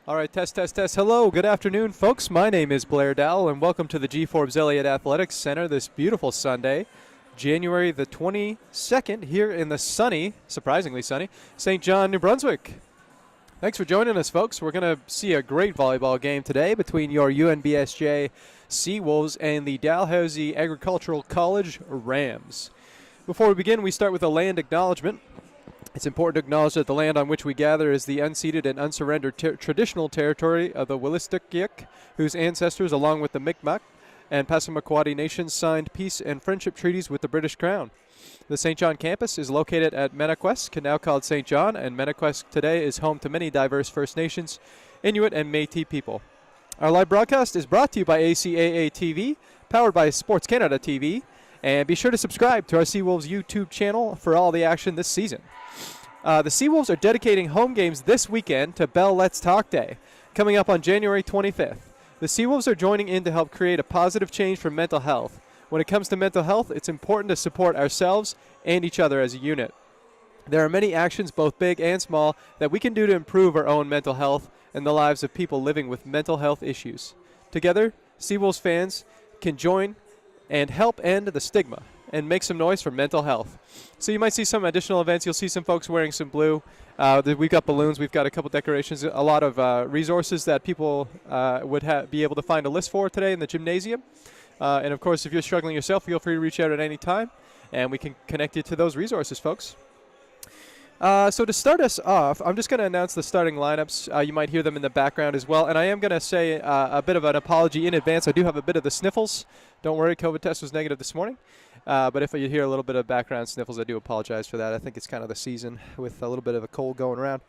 All right, test, test, test. Hello, good afternoon, folks. My name is Blair DAL, and welcome to the G. Forbes Elliott Athletics Center this beautiful Sunday, January the 22nd, here in the sunny, surprisingly sunny, St. John, New Brunswick. Thanks for joining us, folks. We're going to see a great volleyball game today between your UNBSJ Seawolves and the Dalhousie Agricultural College Rams. Before we begin, we start with a land acknowledgement. It's important to acknowledge that the land on which we gather is the unceded and unsurrendered traditional territory of the Wolastoqiyik, whose ancestors, along with the Mi'kmaq and Passamaquoddy nations, signed peace and friendship treaties with the British Crown. The St. John campus is located at Menaquest, now called St. John, and Menaquest today is home to many diverse First Nations, Inuit, and Métis people. Our live broadcast is brought to you by ACAA TV, powered by Sports Canada TV, and be sure to subscribe to our Seawolves YouTube channel for all the action this season. The Seawolves are dedicating home games this weekend to Bell Let's Talk Day, coming up on January 25th. The Seawolves are joining in to help create a positive change for mental health. When it comes to mental health, it's important to support ourselves and each other as a unit. There are many actions, both big and small, that we can do to improve our own mental health and the lives of people living with mental health issues. Together, Seawolves fans can join and help end the stigma and make some noise for mental health. So you might see some additional events. You'll see some folks wearing some blue. We've got balloons. We've got a couple decorations, a lot of resources that people would be able to find a list for today in the gymnasium. And, of course, if you're struggling yourself, feel free to reach out at any time, and we can connect you to those resources, folks. So to start us off, I'm just going to announce the starting lineups. You might hear them in the background as well. And I am going to say a bit of an apology in advance. I do have a bit of the sniffles. Don't worry, COVID test was negative this morning. But if you hear a little bit of background sniffles, I do apologize for that. I think it's kind of the season with a little bit of a cold going around.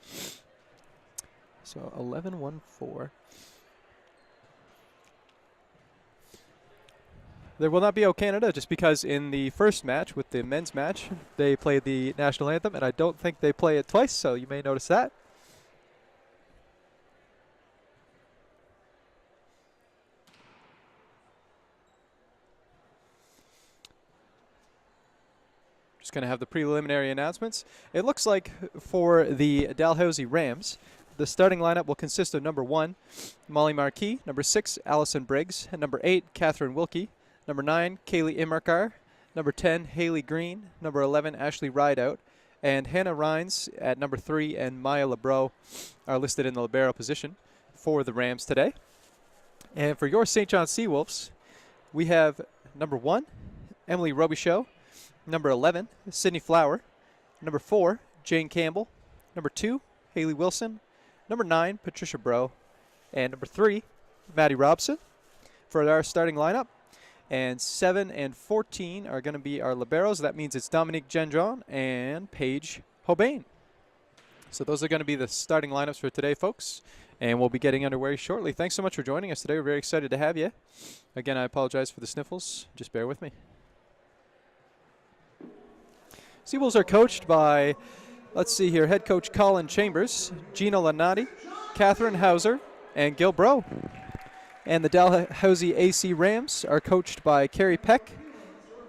So 11-1-4. There will not be O Canada just because in the first match, with the men's match, they played the national anthem, and I don't think they play it twice, so you may notice that. Just going to have the preliminary announcements. It looks like for the Dalhousie Rams, the starting lineup will consist of number 1, Molly Marquis, number 6, Allison Briggs, and number 8, Catherine Wilkie, number 9, Kaylee Imerkar, number 10, Haley Green, number 11, Ashley Rideout, and Hannah Rhines at number 3 and Maya Lebreau are listed in the libero position for the Rams today. And for your St. John Seawolves, we have number 1, Emily Robichaud, number 11, Sydney Flower, number 4, Jane Campbell, number 2, Haley Wilson, number 9, Patricia Bro, and number 3, Maddie Robson for our starting lineup. And 7 and 14 are going to be our liberos. That means it's Dominique Gendron and Paige Hobain. So those are going to be the starting lineups for today, folks. And we'll be getting underway shortly. Thanks so much for joining us today. We're very excited to have you. Again, I apologize for the sniffles. Just bear with me. Seawolves are coached by, let's see here, head coach Colin Chambers, Gina Lanati, Catherine Hauser, and Gil Bro. And the Dalhousie AC Rams are coached by Carrie Peck,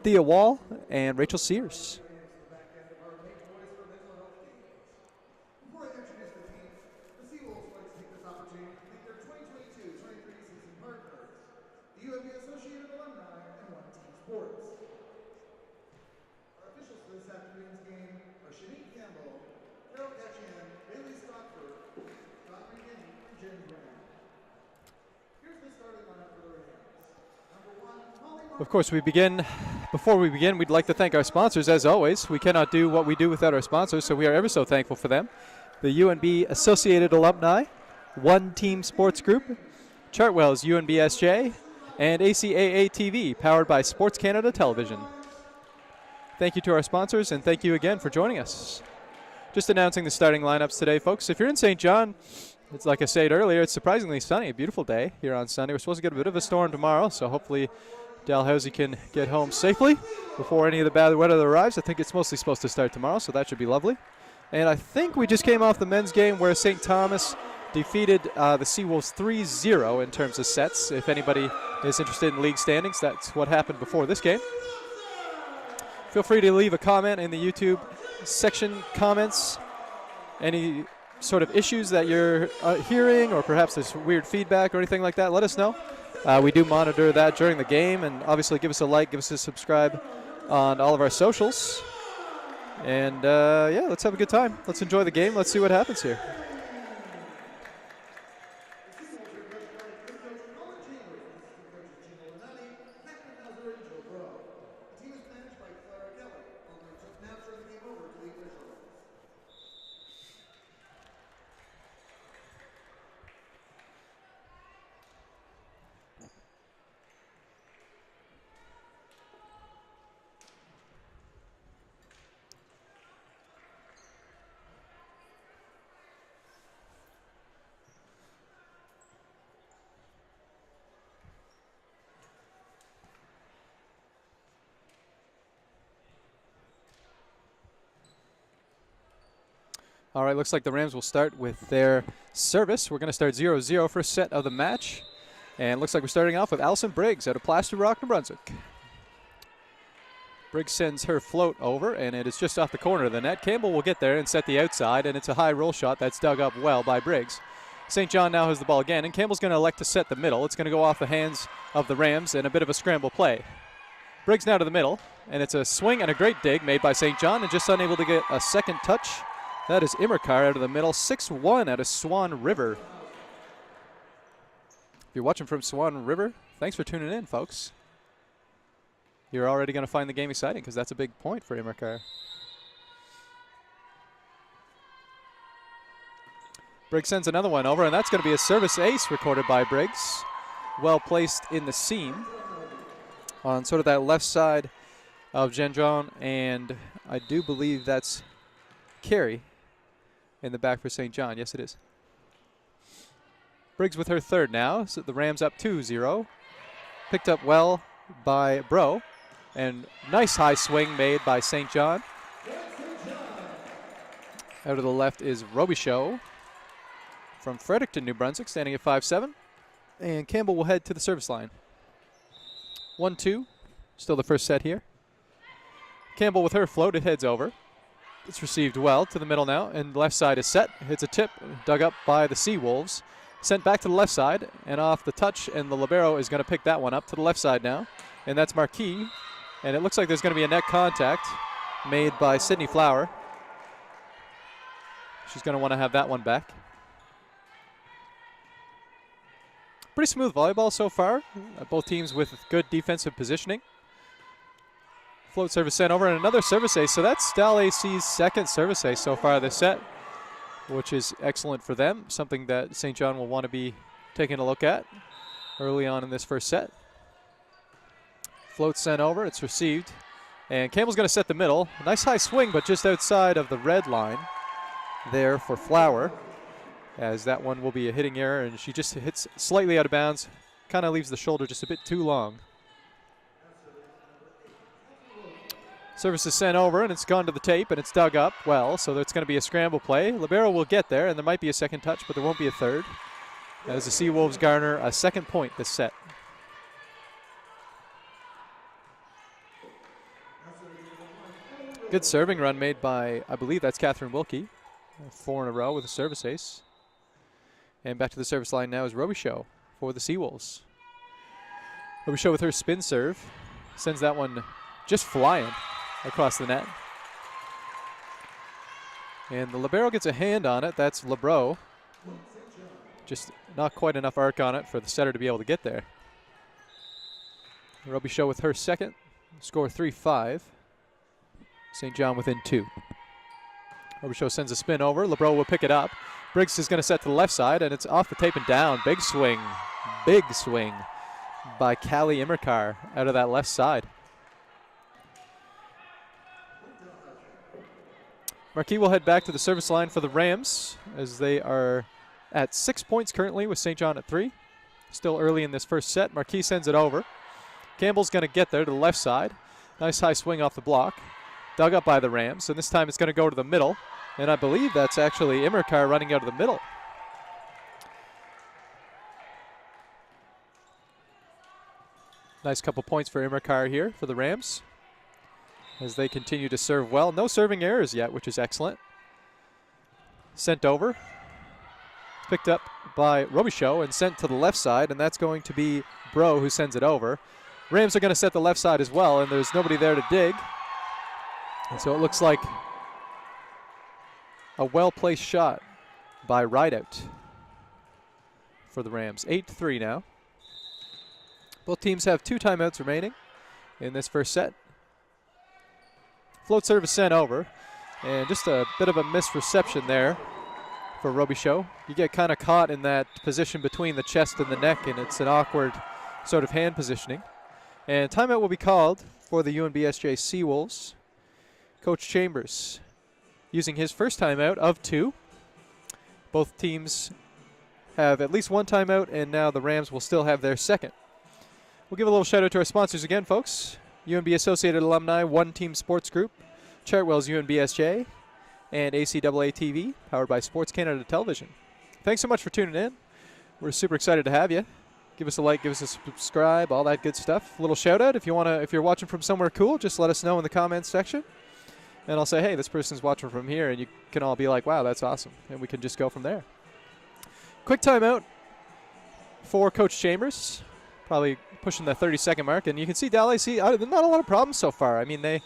Thea Wall, and Rachel Sears. Before I introduce the teams, the Seawolves would like to take this opportunity to thank their 2022-23 season partners, the UNB Associated Alumni and One Team Sports. Our officials for this afternoon's game are Shanique Campbell, Carol Ketchian, Bailey Stockford, Scott Regan, and Jen Brown. Of course, before we begin, we'd like to thank our sponsors, as always. We cannot do what we do without our sponsors, so we are ever so thankful for them. The UNB Associated Alumni, One Team Sports Group, Chartwell's UNBSJ, and ACAA TV, powered by Sports Canada Television. Thank you to our sponsors, and thank you again for joining us. Just announcing the starting lineups today, folks. If you're in St. John, it's like I said earlier, it's surprisingly sunny, a beautiful day here on Sunday. We're supposed to get a bit of a storm tomorrow, so hopefully Dalhousie can get home safely before any of the bad weather arrives. I think it's mostly supposed to start tomorrow, so that should be lovely. And I think we just came off the men's game where St. Thomas defeated the Seawolves 3-0 in terms of sets. If anybody is interested in league standings, that's what happened before this game. Feel free to leave a comment in the YouTube section comments. Any sort of issues that you're hearing, or perhaps there's weird feedback or anything like that, let us know. We do monitor that during the game, and obviously give us a like, give us a subscribe on all of our socials. And yeah, let's have a good time. Let's enjoy the game. Let's see what happens here. All right, looks like the Rams will start with their service. We're going to start 0-0 first set of the match. And looks like we're starting off with Allison Briggs out of Plaster Rock, New Brunswick. Briggs sends her float over, and it is just off the corner of the net. Campbell will get there and set the outside, and it's a high roll shot that's dug up well by Briggs. St. John now has the ball again, and Campbell's going to elect to set the middle. It's going to go off the hands of the Rams and a bit of a scramble play. Briggs now to the middle, and it's a swing and a great dig made by St. John, and just unable to get a second touch. That is Immerkar out of the middle, 6-1 out of Swan River. If you're watching from Swan River, thanks for tuning in, folks. You're already going to find the game exciting because that's a big point for Immerkar. Briggs sends another one over, and that's going to be a service ace recorded by Briggs. Well placed in the seam on sort of that left side of Gendron, and I do believe that's Carey in the back for St. John. Yes, it is. Briggs with her third now, so the Rams up 2-0. Picked up well by Bro, and nice high swing made by St. John. Out of the left is Robichaud from Fredericton, New Brunswick, standing at 5'7". And Campbell will head to the service line. 1-2, still the first set here. Campbell with her float, it heads over. It's received well to the middle now, and the left side is set. Hits a tip, dug up by the Seawolves. Sent back to the left side, and off the touch, and the libero is going to pick that one up to the left side now. And that's Marquis. And it looks like there's going to be a net contact made by Sydney Flower. She's going to want to have that one back. Pretty smooth volleyball so far. Both teams with good defensive positioning. Float service sent over, and another service ace. So that's DAL AC's second service ace so far this set, which is excellent for them. Something that St. John will want to be taking a look at early on in this first set. Float sent over, it's received. And Campbell's going to set the middle. Nice high swing, but just outside of the red line there for Flower, as that one will be a hitting error, and she just hits slightly out of bounds. Kind of leaves the shoulder just a bit too long. Service is sent over, and it's gone to the tape, and it's dug up well, so it's going to be a scramble play. Libero will get there, and there might be a second touch, but there won't be a third, as the Seawolves garner a second point this set. Good serving run made by, I believe that's Catherine Wilkie. 4 in a row with a service ace. And back to the service line now is Robichaud for the Seawolves. Robichaud with her spin serve. Sends that one just flying across the net. And the libero gets a hand on it. That's Lebro. Just not quite enough arc on it for the setter to be able to get there. Robichaud with her second. Score 3-5. St. John within 2. Robichaud sends a spin over. Lebro will pick it up. Briggs is going to set to the left side, and it's off the tape and down. Big swing by Callie Immerkar out of that left side. Marquis will head back to the service line for the Rams, as they are at 6 points currently with St. John at 3. Still early in this first set. Marquis sends it over. Campbell's going to get there to the left side. Nice high swing off the block. Dug up by the Rams, and this time it's going to go to the middle. And I believe that's actually Immerkar running out of the middle. Nice couple points for Immerkar here for the Rams, as they continue to serve well. No serving errors yet, which is excellent. sent over. Picked up by Robichaud and sent to the left side, and that's going to be Bro who sends it over. Rams are going to set the left side as well, and there's nobody there to dig. And so it looks like a well-placed shot by Rideout for the Rams. 8-3 now. Both teams have 2 timeouts remaining in this first set. Float service sent over, and just a bit of a misreception there for Robichaud. You get kind of caught in that position between the chest and the neck, and it's an awkward sort of hand positioning. And timeout will be called for the UNBSJ Seawolves. Coach Chambers using his first timeout of 2. Both teams have at least 1 timeout, and now the Rams will still have their second. We'll give a little shout out to our sponsors again, folks. UNB Associated Alumni, One Team Sports Group, Chartwell's UNBSJ, and ACAA TV, powered by Sports Canada Television. Thanks so much for tuning in. We're super excited to have you. Give us a like, give us a subscribe, all that good stuff. A little shout out if you're watching from somewhere cool, just let us know in the comments section. And I'll say, hey, this person's watching from here, and you can all be like, wow, that's awesome. And we can just go from there. Quick timeout for Coach Chambers. Probably pushing the 30-second mark. And you can see DAL AC, not a lot of problems so far. I mean, they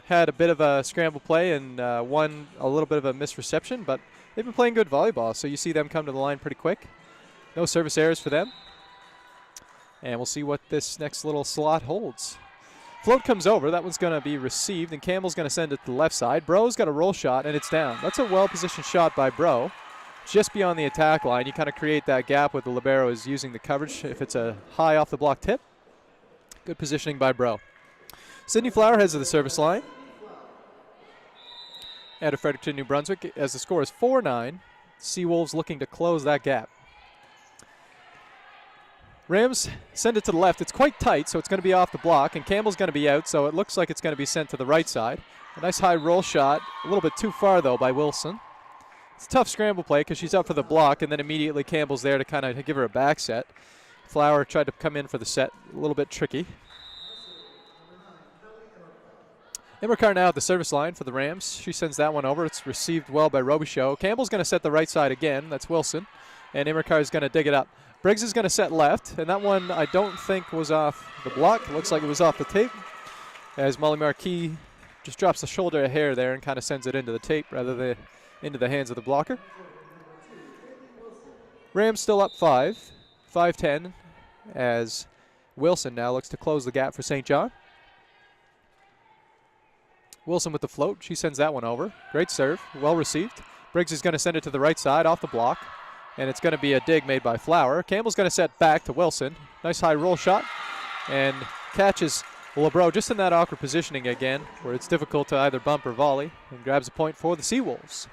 had a bit of a scramble play and won a little bit of a misreception, but they've been playing good volleyball. So you see them come to the line pretty quick. No service errors for them. And we'll see what this next little slot holds. Float comes over. That one's going to be received, and Campbell's going to send it to the left side. Bro's got a roll shot, and it's down. That's a well-positioned shot by Bro. Just beyond the attack line, you kind of create that gap with the libero is using the coverage if it's a high off the block tip. Good positioning by Bro. Sydney Flower heads to the service line. Out of Fredericton, New Brunswick, as the score is 4-9. Seawolves looking to close that gap. Rams send it to the left. It's quite tight, so it's going to be off the block, and Campbell's going to be out, so it looks like it's going to be sent to the right side. A nice high roll shot, a little bit too far, though, by Wilson. It's a tough scramble play because she's up for the block, and then immediately Campbell's there to kind of give her a back set. Flower tried to come in for the set, a little bit tricky. Immercar now at the service line for the Rams. She sends that one over. It's received well by Robichaud. Campbell's going to set the right side again. That's Wilson. And Immercar is going to dig it up. Briggs is going to set left, and that one I don't think was off the block. It looks like it was off the tape, as Molly Marquis just drops the shoulder a hair there and kind of sends it into the tape rather than into the hands of the blocker. Rams still up 5-10, as Wilson now looks to close the gap for St. John. Wilson with the float. She sends that one over. Great serve. Well received. Briggs is going to send it to the right side off the block. And it's going to be a dig made by Flower. Campbell's going to set back to Wilson. Nice high roll shot. And catches LeBro just in that awkward positioning again, where it's difficult to either bump or volley. And grabs a point for the Seawolves.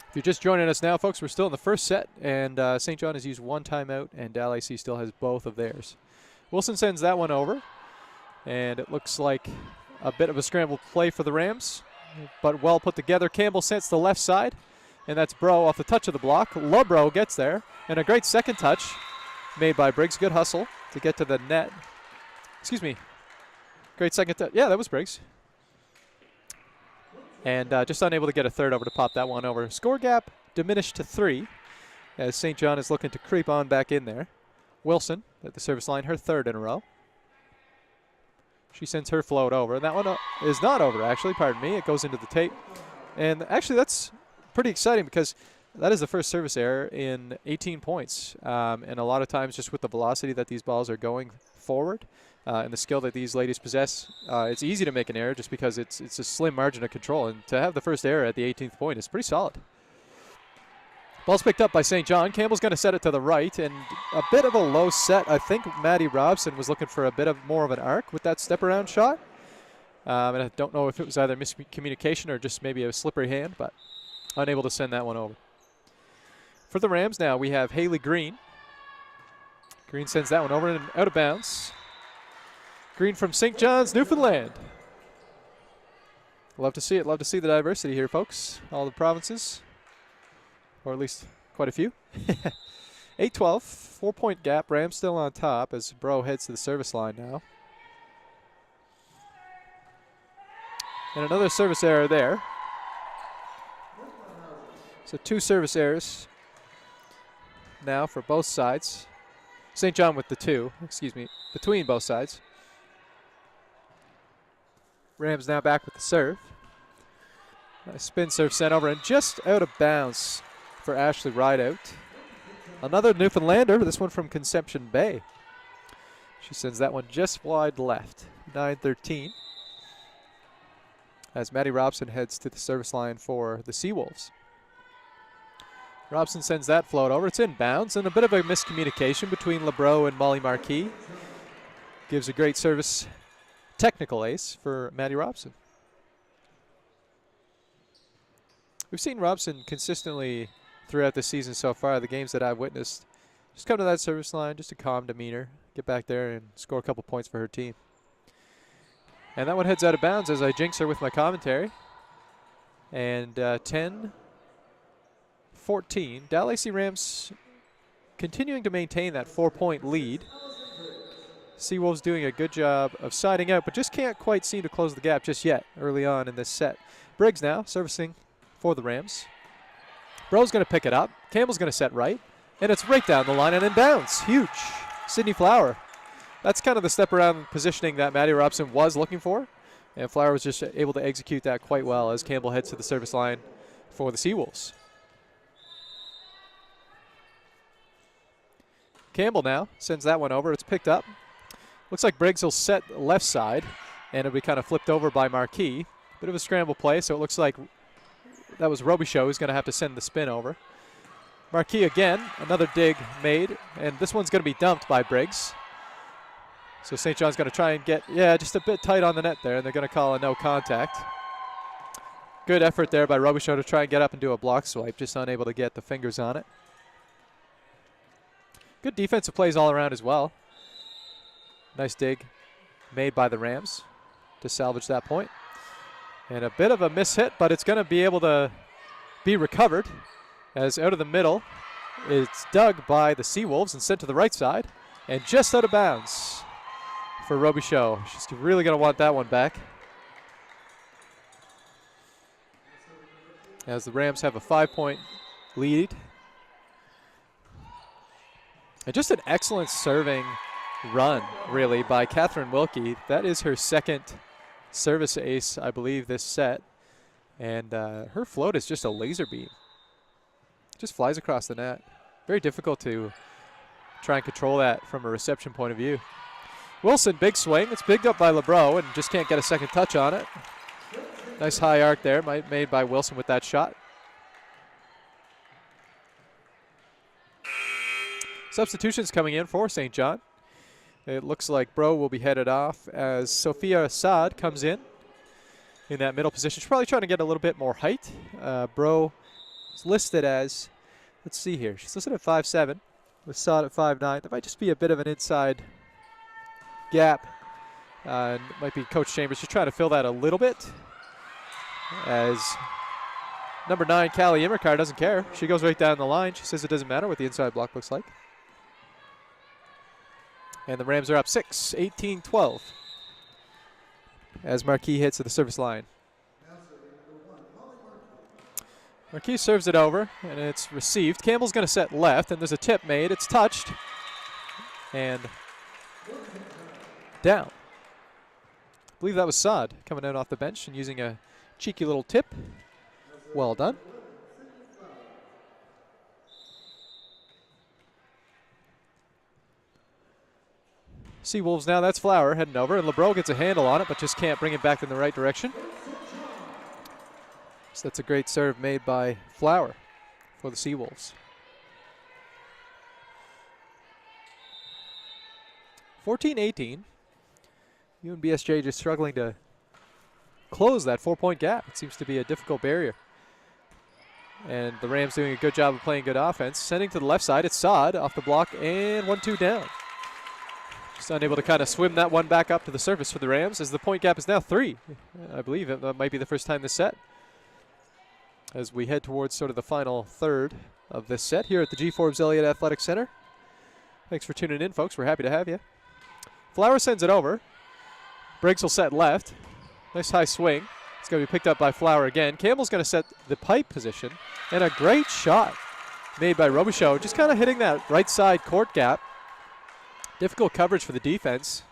If you're just joining us now, folks, we're still in the first set. And St. John has used 1 timeout, and DAL AC still has both of theirs. Wilson sends that one over. And it looks like a bit of a scrambled play for the Rams, but well put together. Campbell sets the left side, and that's Bro off the touch of the block. LeBro gets there, and a great second touch made by Briggs. Good hustle to get to the net. Excuse me. Great second touch. Yeah, that was Briggs. And just unable to get a third over to pop that one over. Score gap diminished to 3 as St. John is looking to creep on back in there. Wilson at the service line, her 3rd in a row. She sends her float over. That one is not over, actually. Pardon me. It goes into the tape. And actually, that's pretty exciting because that is the first service error in 18 points. And a lot of times, just with the velocity that these balls are going forward and the skill that these ladies possess, it's easy to make an error just because it's a slim margin of control. And to have the first error at the 18th point is pretty solid. Ball's picked up by St. John. Campbell's going to set it to the right, and a bit of a low set. I think Maddie Robson was looking for a bit of more of an arc with that step-around shot. And I don't know if it was either miscommunication or just maybe a slippery hand, but unable to send that one over. For the Rams now, we have Haley Green. Green sends that one over and out of bounds. Green from St. John's, Newfoundland. Love to see it. Love to see the diversity here, folks. All the provinces. Or at least quite a few. 8-12, 4-point gap. Rams still on top as Bro heads to the service line now. And another service error there. So 2 service errors now for both sides. St. John with the 2, between both sides. Rams now back with the serve. Nice spin serve sent over and just out of bounds for Ashley Rideout. Another Newfoundlander, this one from Conception Bay. She sends that one just wide left, 9-13. As Maddie Robson heads to the service line for the Seawolves. Robson sends that float over. It's in bounds, and a bit of a miscommunication between LeBreau and Molly Marquis. Gives a great service technical ace for Maddie Robson. We've seen Robson consistently throughout the season so far, the games that I've witnessed, just come to that service line, just a calm demeanor, get back there and score a couple points for her team. And that one heads out of bounds as I jinx her with my commentary. And 10-14. DAL AC Rams continuing to maintain that 4-point lead. Seawolves doing a good job of siding out, but just can't quite seem to close the gap just yet early on in this set. Briggs now servicing for the Rams. Bro's going to pick it up. Campbell's going to set right. And it's right down the line and in bounds. Huge. Sydney Flower. That's kind of the step around positioning that Maddie Robson was looking for. And Flower was just able to execute that quite well as Campbell heads to the service line for the Seawolves. Campbell now sends that one over. It's picked up. Looks like Briggs will set left side, and it'll be kind of flipped over by Marquis. Bit of a scramble play, so it looks like that was Robichaud who's going to have to send the spin over. Marquis again, another dig made, and this one's going to be dumped by Briggs. So St. John's going to try and get, just a bit tight on the net there, and they're going to call a no contact. Good effort there by Robichaud to try and get up and do a block swipe, just unable to get the fingers on it. Good defensive plays all around as well. Nice dig made by the Rams to salvage that point. And a bit of a miss-hit, but it's going to be able to be recovered as out of the middle. It's dug by the Seawolves and sent to the right side. And just out of bounds for Robichaud. She's really going to want that one back. As the Rams have a 5-point lead. And just an excellent serving run, really, by Catherine Wilkie. That is her second service ace, I believe, this set. And her float is just a laser beam. Just flies across the net. Very difficult to try and control that from a reception point of view. Wilson, big swing. It's bigged up by LeBreau and just can't get a second touch on it. Nice high arc there made by Wilson with that shot. Substitutions coming in for St. John. It looks like Bro will be headed off as Sophia Assad comes in that middle position. She's probably trying to get a little bit more height. Bro is listed as, let's see here, she's listed at 5'7", with Assad at 5'9". That might just be a bit of an inside gap. And it might be Coach Chambers just trying to fill that a little bit. As number 9, Callie Immerkar, doesn't care. She goes right down the line. She says it doesn't matter what the inside block looks like. And the Rams are up 6, 18-12. As Marquis hits to the service line. Marquis serves it over, and it's received. Campbell's going to set left, and there's a tip made. It's touched. And down. I believe that was Saad coming out off the bench and using a cheeky little tip. Well done. Seawolves now, that's Flower heading over, and LeBreau gets a handle on it, but just can't bring it back in the right direction. So that's a great serve made by Flower for the Seawolves. 14-18. UNBSJ just struggling to close that 4-point gap. It seems to be a difficult barrier. And the Rams doing a good job of playing good offense. Sending to the left side, it's Saad off the block, and 1-2 down. Just unable to kind of swim that one back up to the surface for the Rams as the point gap is now 3. I believe that might be the first time this set. As we head towards sort of the final third of this set here at the G. Forbes Elliott Athletic Center. Thanks for tuning in, folks. We're happy to have you. Flower sends it over. Briggs will set left. Nice high swing. It's going to be picked up by Flower again. Campbell's going to set the pipe position. And a great shot made by Robichaud, just kind of hitting that right side court gap. Difficult coverage for the defense.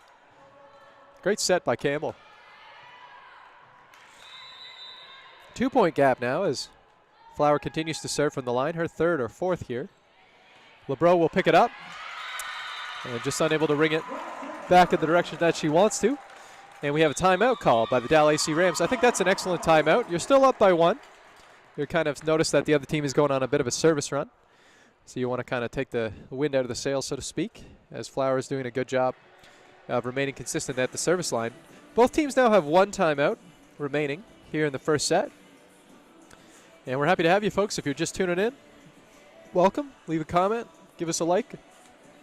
Great set by Campbell. 2-point gap now as Flower continues to serve from the line, her third or fourth here. LeBreau will pick it up and just unable to ring it back in the direction that she wants to. And we have a timeout call by the DAL AC Rams. I think that's an excellent timeout. You're still up by 1. You kind of notice that the other team is going on a bit of a service run. So you want to kind of take the wind out of the sails, so to speak, as Flower is doing a good job of remaining consistent at the service line. Both teams now have 1 timeout remaining here in the first set. And we're happy to have you folks. If you're just tuning in, welcome. Leave a comment. Give us a like,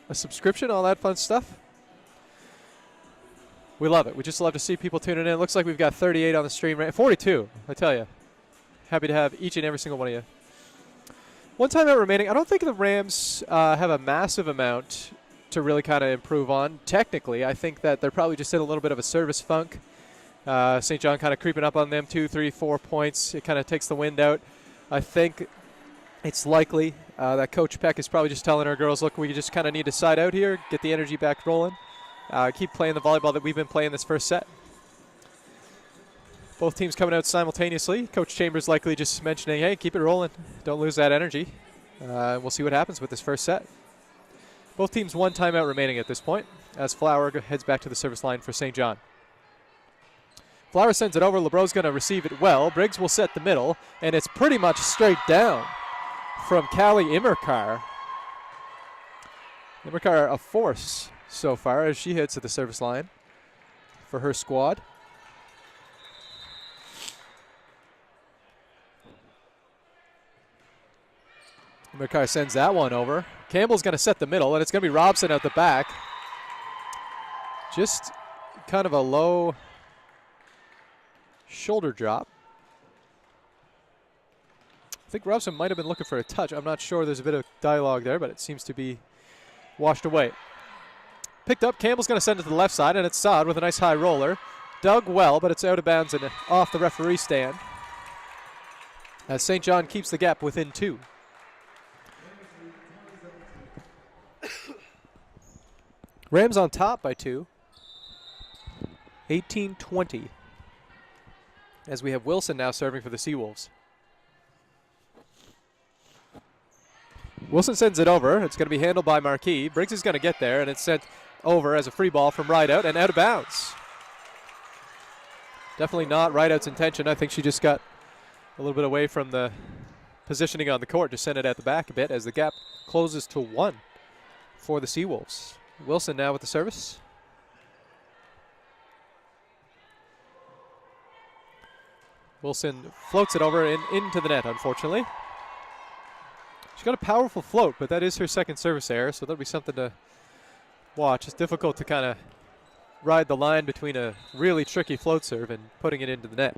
a subscription, all that fun stuff. We love it. We just love to see people tuning in. It looks like we've got 38 on the stream. 42, I tell you. Happy to have each and every single one of you. 1 timeout remaining. I don't think the Rams have a massive amount to really kind of improve on. Technically, I think that they're probably just in a little bit of a service funk. St. John kind of creeping up on them, 2, 3, 4 points. It kind of takes the wind out. I think it's likely that Coach Peck is probably just telling our girls, look, we just kind of need to side out here, get the energy back rolling, keep playing the volleyball that we've been playing this first set. Both teams coming out simultaneously. Coach Chambers likely just mentioning, hey, keep it rolling. Don't lose that energy. We'll see what happens with this first set. Both teams 1 timeout remaining at this point as Flower heads back to the service line for St. John. Flower sends it over. LeBreau's going to receive it well. Briggs will set the middle, and it's pretty much straight down from Callie Immerkar. Immerkar a force so far as she heads to the service line for her squad. Immerkar sends that one over. Campbell's going to set the middle, and it's going to be Robson out the back. Just kind of a low shoulder drop. I think Robson might have been looking for a touch. I'm not sure. There's a bit of dialogue there, but it seems to be washed away. Picked up. Campbell's going to send it to the left side, and it's Saad with a nice high roller. Dug well, but it's out of bounds and off the referee stand as St. John keeps the gap within 2. Rams on top by 2. 18-20. As we have Wilson now serving for the Seawolves. Wilson sends it over. It's going to be handled by Marquis. Briggs is going to get there, and it's sent over as a free ball from Rideout and out of bounds. Definitely not Rideout's intention. I think she just got a little bit away from the positioning on the court. Just sent it at the back a bit as the gap closes to 1 for the Seawolves. Wilson now with the service. Wilson floats it over and into the net, unfortunately. She's got a powerful float, but that is her second service error, so that'll be something to watch. It's difficult to kind of ride the line between a really tricky float serve and putting it into the net.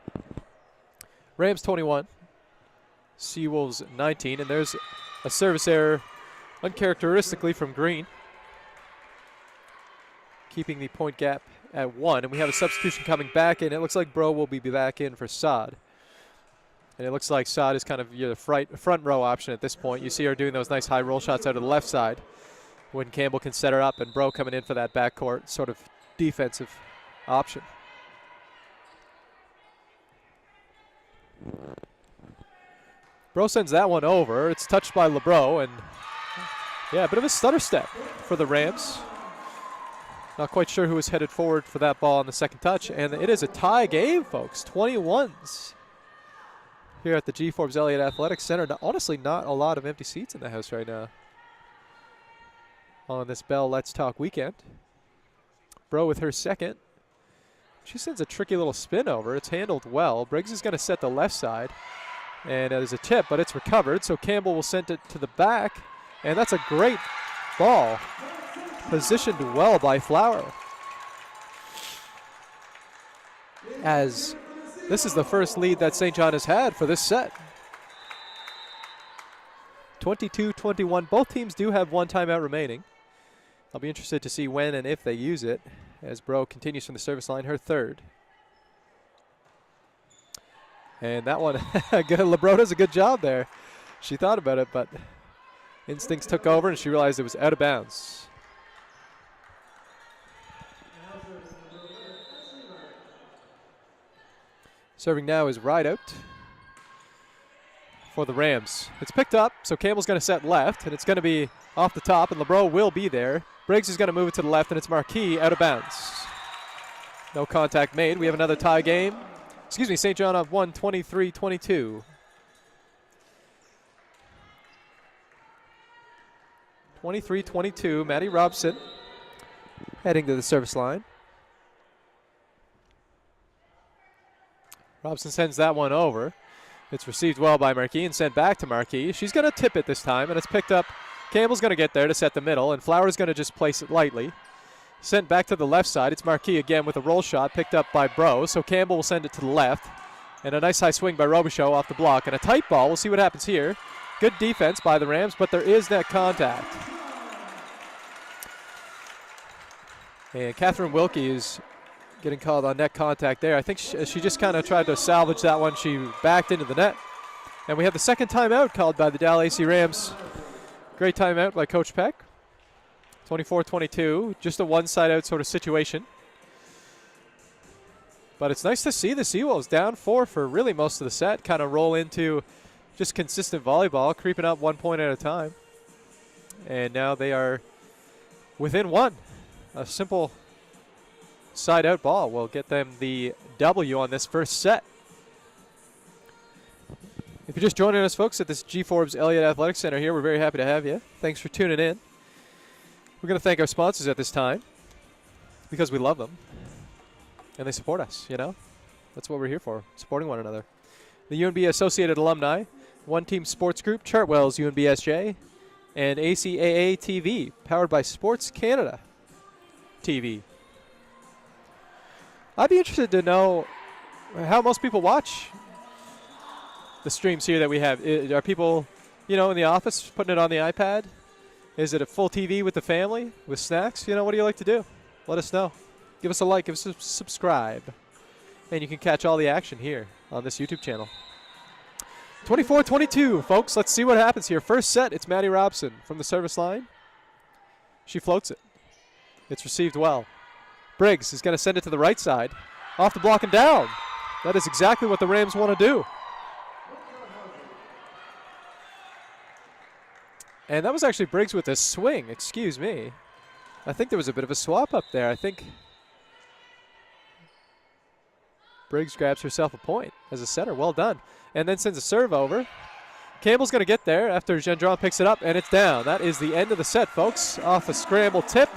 Rams 21, Seawolves 19, and there's a service error uncharacteristically from Green, keeping the point gap at 1, and we have a substitution coming back in. It looks like Bro will be back in for Saad. And it looks like Saad is kind of your front row option at this point. You see her doing those nice high roll shots out of the left side when Campbell can set her up, and Bro coming in for that backcourt sort of defensive option. Bro sends that one over. It's touched by LeBreau, and yeah, a bit of a stutter step for the Rams. Not quite sure who was headed forward for that ball on the second touch, and it is a tie game, folks. 21s here at the G. Forbes Elliott Athletics Center. Honestly, not a lot of empty seats in the house right now on this Bell Let's Talk weekend. Bro with her second. She sends a tricky little spin over. It's handled well. Briggs is going to set the left side, and there's a tip, but it's recovered, so Campbell will send it to the back, and that's a great ball. Positioned well by Flower. As this is the first lead that St. John has had for this set. 22-21. Both teams do have 1 timeout remaining. I'll be interested to see when and if they use it as Bro continues from the service line, her third. And that one, LeBron does a good job there. She thought about it, but instincts took over, and she realized it was out of bounds. Serving now is Rideout for the Rams. It's picked up, so Campbell's going to set left, and it's going to be off the top, and LeBron will be there. Briggs is going to move it to the left, and it's Marquis out of bounds. No contact made. We have another tie game. Excuse me, St. John of 1, 23-22. 23-22, Maddie Robson heading to the service line. Robson sends that one over. It's received well by Marquis and sent back to Marquis. She's going to tip it this time, and it's picked up. Campbell's going to get there to set the middle, and Flower's going to just place it lightly. Sent back to the left side. It's Marquis again with a roll shot picked up by Bro, so Campbell will send it to the left. And a nice high swing by Robichaud off the block. And a tight ball. We'll see what happens here. Good defense by the Rams, but there is net contact. And Catherine Wilkie is getting called on net contact there. I think she just kind of tried to salvage that one. She backed into the net. And we have the second timeout called by the DAL AC Rams. Great timeout by Coach Peck. 24-22, just a one-side-out sort of situation. But it's nice to see the Seawolves down 4 for really most of the set, kind of roll into just consistent volleyball, creeping up 1 point at a time. And now they are within 1. A simple side-out ball will get them the W on this first set. If you're just joining us, folks, at this G. Forbes Elliott Athletic Center here, we're very happy to have you. Thanks for tuning in. We're going to thank our sponsors at this time because we love them and they support us, you know. That's what we're here for, supporting one another. The UNB Associated Alumni, One Team Sports Group, Chartwell's UNBSJ, and ACAA TV, powered by Sports Canada TV. I'd be interested to know how most people watch the streams here that we have. Are people, you know, in the office putting it on the iPad? Is it a full TV with the family, with snacks? You know, what do you like to do? Let us know. Give us a like, give us a subscribe. And you can catch all the action here on this YouTube channel. 24-22, folks. Let's see what happens here. First set, it's Maddie Robson from the service line. She floats it. It's received well. Briggs is going to send it to the right side. Off the block and down. That is exactly what the Rams want to do. And that was actually Briggs with a swing, excuse me. I think there was a bit of a swap up there. I think Briggs grabs herself a point as a setter. Well done. And then sends a serve over. Campbell's going to get there after Gendron picks it up, and it's down. That is the end of the set, folks. Off a scramble tip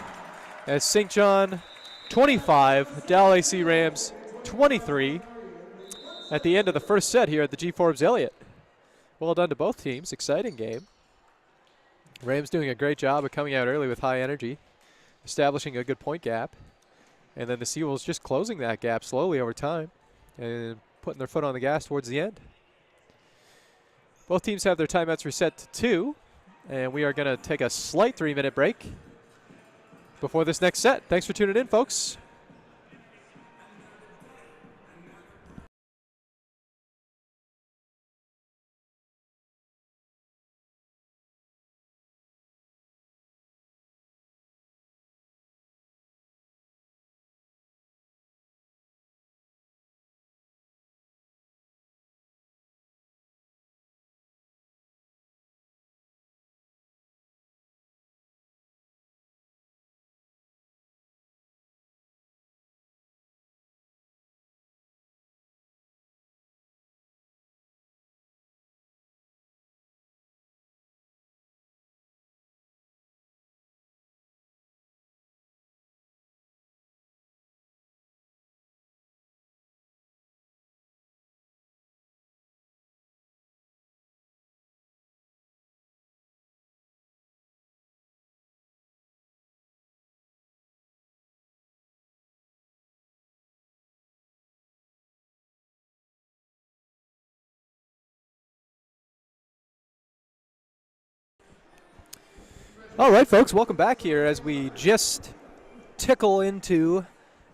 as St. John 25, DAL AC Rams 23 at the end of the first set here at the G. Forbes Elliott. Well done to both teams. Exciting game. Rams doing a great job of coming out early with high energy, establishing a good point gap, and then the Seawolves just closing that gap slowly over time and putting their foot on the gas towards the end. Both teams have their timeouts reset to 2, and we are going to take a slight 3-minute break before this next set. Thanks for tuning in, folks. All right, folks, welcome back here as we just tickle into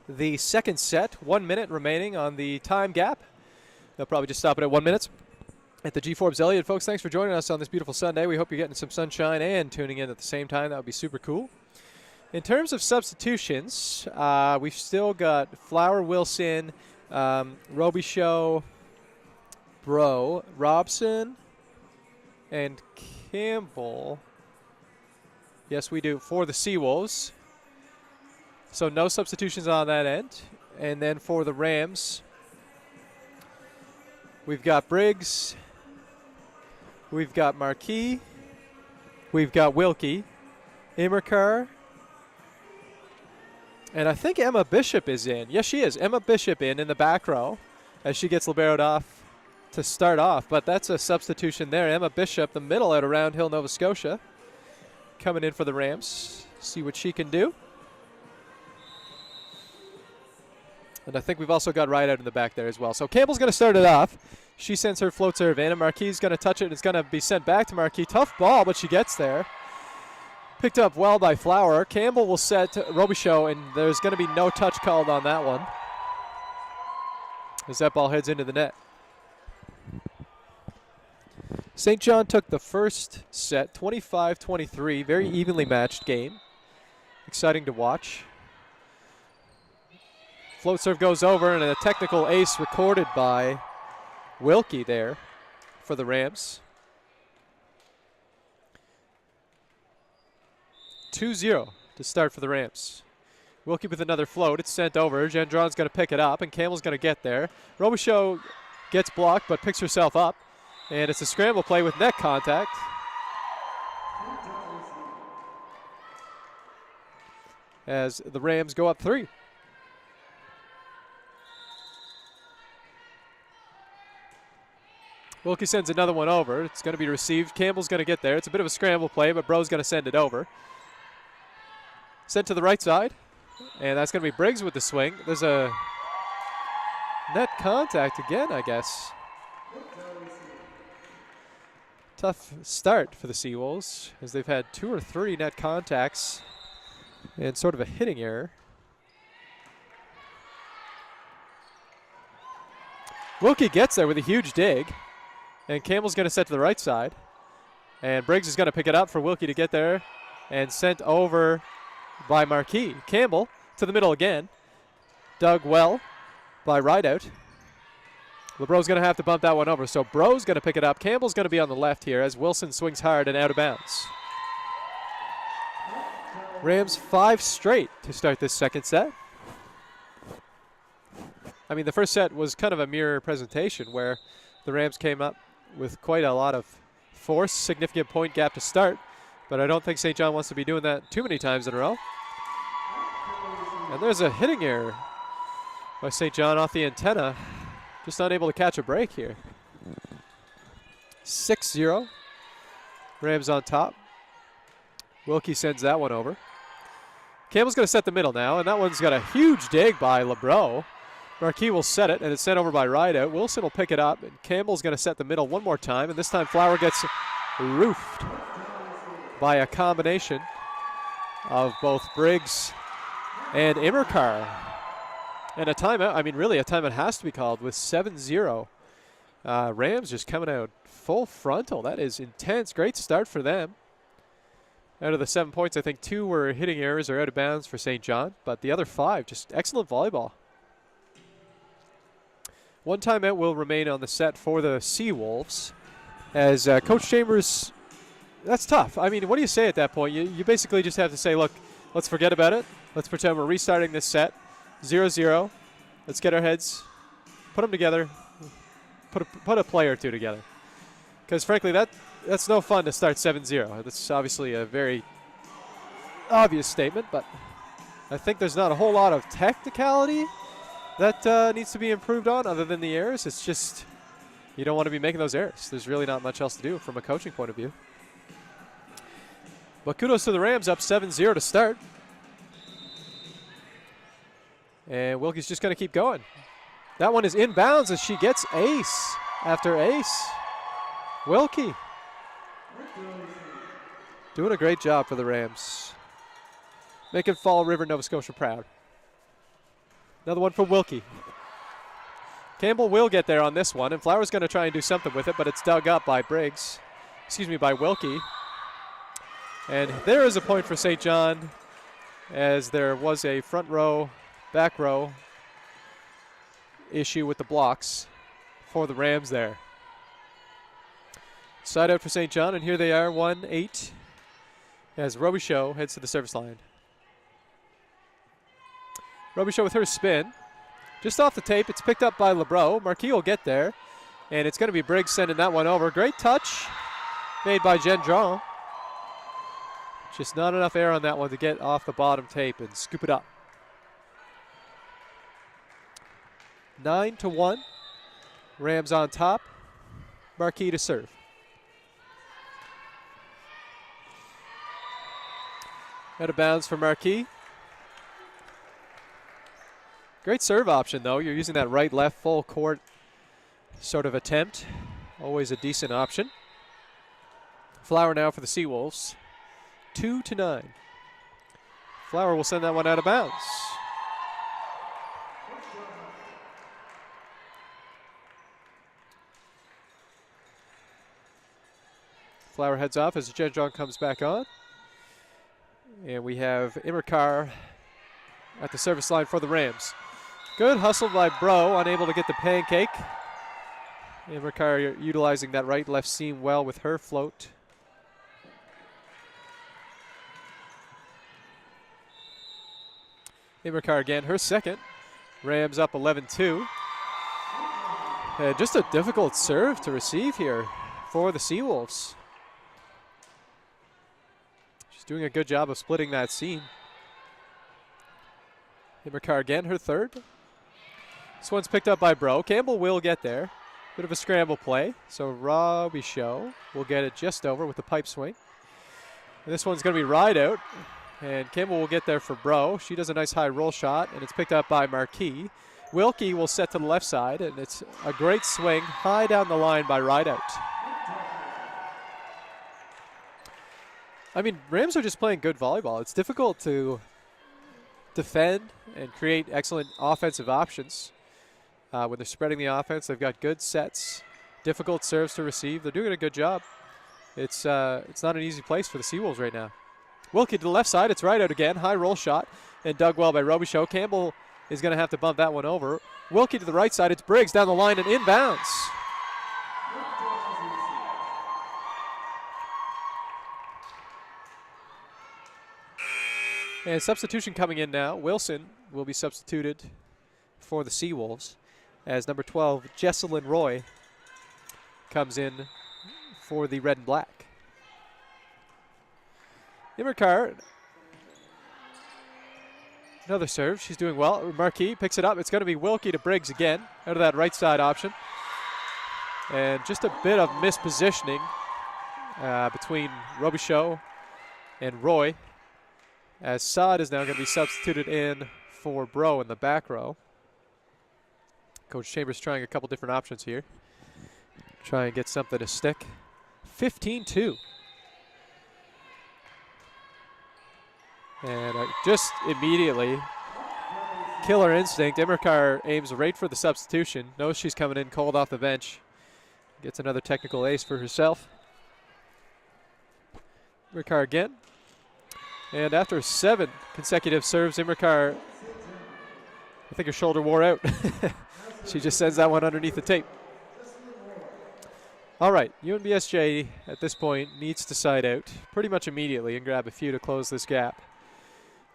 the second set. 1 minute remaining on the time gap. They'll probably just stop it at 1 minute at the G Forbes Elliott. Folks, thanks for joining us on this beautiful Sunday. We hope you're getting some sunshine and tuning in at the same time. That would be super cool. In terms of substitutions, we've still got Flower, Wilson, Robichaud, Bro, Robson, and Campbell. Yes, we do, for the Seawolves. So no substitutions on that end. And then for the Rams, we've got Briggs, we've got Marquis, we've got Wilkie, Immerkar, and I think Emma Bishop is in. Yes, she is. Emma Bishop in the back row as she gets liberoed off to start off. But that's a substitution there. Emma Bishop, the middle out of Round Hill, Nova Scotia, coming in for the Rams. See what she can do. And I think we've also got Rideout in the back there as well. So Campbell's going to start it off. She sends her float serve in, and Marquis is going to touch it, and it's going to be sent back to Marquis. Tough ball, but she gets there. Picked up well by Flower. Campbell will set Robichaud, and there's going to be no touch called on that one as that ball heads into the net. St. John took the first set, 25-23. Very evenly matched game. Exciting to watch. Float serve goes over, and a technical ace recorded by Wilkie there for the Rams. 2-0 to start for the Rams. Wilkie with another float. It's sent over. Gendron's going to pick it up, and Campbell's going to get there. Robichaud gets blocked, but picks herself up. And it's a scramble play with net contact. As the Rams go up 3. Wilkie sends another one over. It's going to be received. Campbell's going to get there. It's a bit of a scramble play, but Bro's going to send it over. Sent to the right side. And that's going to be Briggs with the swing. There's a net contact again, I guess. Tough start for the Seawolves, as they've had 2 or 3 net contacts and sort of a hitting error. Wilkie gets there with a huge dig. And Campbell's going to set to the right side. And Briggs is going to pick it up for Wilkie to get there. And sent over by Marquis. Campbell to the middle again. Dug well by Rideout. LeBro's going to have to bump that one over. So Bro's going to pick it up. Campbell's going to be on the left here as Wilson swings hard and out of bounds. Rams 5 straight to start this second set. I mean, the first set was kind of a mirror presentation where the Rams came up with quite a lot of force, significant point gap to start, but I don't think St. John wants to be doing that too many times in a row. And there's a hitting error by St. John off the antenna. Just not able to catch a break here. 6-0. Rams on top. Wilkie sends that one over. Campbell's going to set the middle now, and that one's got a huge dig by LeBro. Marquis will set it, and it's sent over by Rideout. Wilson will pick it up, and Campbell's going to set the middle one more time, and this time Flower gets roofed by a combination of both Briggs and Immerkar. And a timeout, I mean, really a timeout has to be called with 7-0. Rams just coming out full frontal. That is intense. Great start for them. Out of the 7 points, I think 2 were hitting errors or out of bounds for St. John, but the other 5, just excellent volleyball. One timeout will remain on the set for the Seawolves as Coach Chambers, that's tough. I mean, what do you say at that point? You basically just have to say, look, let's forget about it. Let's pretend we're restarting this set. 0-0. Let's get our heads, put them together, put a play or two together. Because frankly, that's no fun to start 7-0. That's obviously a very obvious statement, but I think there's not a whole lot of technicality that needs to be improved on other than the errors. It's just you don't want to be making those errors. There's really not much else to do from a coaching point of view. But kudos to the Rams, up 7-0 to start. And Wilkie's just going to keep going. That one is inbounds as she gets ace after ace. Wilkie doing a great job for the Rams. Making Fall River, Nova Scotia proud. Another one from Wilkie. Campbell will get there on this one, and Flower's going to try and do something with it, but it's dug up by by Wilkie. And there is a point for St. John, as there was a front row, back row issue with the blocks for the Rams there. Side out for St. John, and here they are, 1-8, as Robichaud heads to the service line. Robichaud with her spin. Just off the tape, it's picked up by LeBreau. Marquis will get there, and it's going to be Briggs sending that one over. Great touch made by Gendron. Just not enough air on that one to get off the bottom tape and scoop it up. 9-1. Rams on top. Marquis to serve. Out of bounds for Marquis. Great serve option, though. You're using that right-left full court sort of attempt. Always a decent option. Flower now for the Seawolves. 2-9. Flower will send that one out of bounds. Flower heads off as Gendron comes back on. And we have Immercar at the service line for the Rams. Good hustle by Bro, unable to get the pancake. Immercar utilizing that right-left seam well with her float. Immercar again, her second. Rams up 11-2. And just a difficult serve to receive here for the Seawolves. She's doing a good job of splitting that seam. Immercar again, her third. This one's picked up by Bro. Campbell will get there. Bit of a scramble play. So Robichaud will get it just over with the pipe swing. And this one's going to be ride out. And Campbell will get there for Bro. She does a nice high roll shot, and it's picked up by Marquis. Wilkie will set to the left side, and it's a great swing high down the line by Rideout. I mean, Rams are just playing good volleyball. It's difficult to defend and create excellent offensive options. When they're spreading the offense, they've got good sets, difficult serves to receive. They're doing a good job. It's not an easy place for the Seawolves right now. Wilkie to the left side. It's Rideout again. High roll shot, and dug well by Robichaud. Campbell is going to have to bump that one over. Wilkie to the right side. It's Briggs down the line and inbounds. And substitution coming in now. Wilson will be substituted for the Seawolves as number 12, Jesselyn Roy, comes in for the red and black. Immercar, another serve. She's doing well. Marquis picks it up. It's going to be Wilkie to Briggs again out of that right side option. And just a bit of mispositioning between Robichaud and Roy, as Saad is now going to be substituted in for Bro in the back row. Coach Chambers trying a couple different options here. Try and get something to stick. 15-2. And just immediately, killer instinct. Immercar aims right for the substitution. Knows she's coming in cold off the bench. Gets another technical ace for herself. Immercar again. And after 7 consecutive serves, Immercar, I think her shoulder wore out. She just sends that one underneath the tape. All right, UNBSJ at this point needs to side out pretty much immediately and grab a few to close this gap.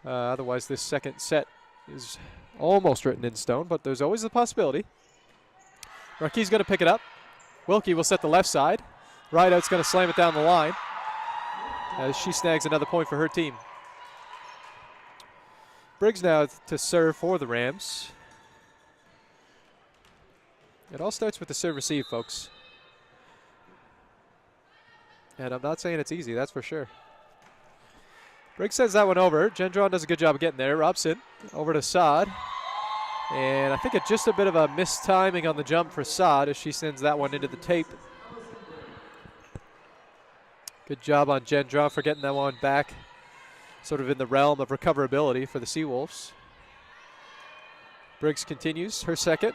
Otherwise, this second set is almost written in stone, but there's always the possibility. Marquis is going to pick it up. Wilkie will set the left side. Rideout's going to slam it down the line as she snags another point for her team. Briggs now to serve for the Rams. It all starts with the serve receive, folks. And I'm not saying it's easy, that's for sure. Briggs sends that one over. Gendron does a good job of getting there. Robson over to Saad. And I think it's just a bit of a mistiming on the jump for Saad as she sends that one into the tape. Good job on Gendron for getting that one back sort of in the realm of recoverability for the Seawolves. Briggs continues her second.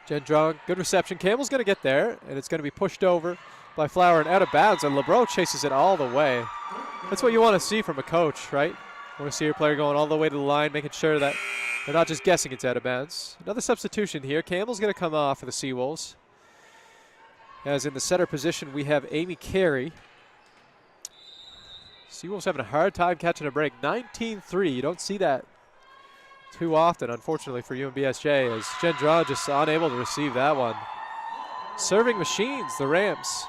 Gendron, good reception. Campbell's going to get there, and it's going to be pushed over by Flower and out of bounds, and LeBreau chases it all the way. That's what you want to see from a coach, right? You want to see your player going all the way to the line, making sure that they're not just guessing it's out of bounds. Another substitution here. Campbell's going to come off for the Seawolves. As in the center position, we have Amy Carey. Seawolves having a hard time catching a break. 19-3. You don't see that too often, unfortunately, for UNBSJ, as Gendron just unable to receive that one. Serving machines, the Rams.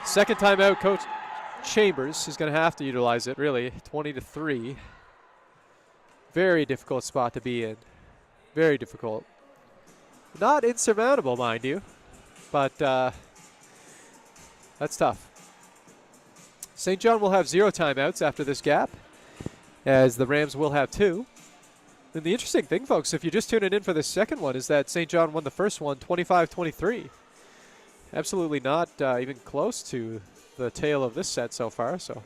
Second timeout, Coach Chambers is going to have to utilize it, really. 20-3. Very difficult spot to be in. Very difficult. Not insurmountable, mind you, but that's tough. St. John will have 0 timeouts after this gap, as the Rams will have 2. And the interesting thing, folks, if you're just tuning in for this second one, is that St. John won the first one 25-23. Absolutely not even close to the tail of this set so far. So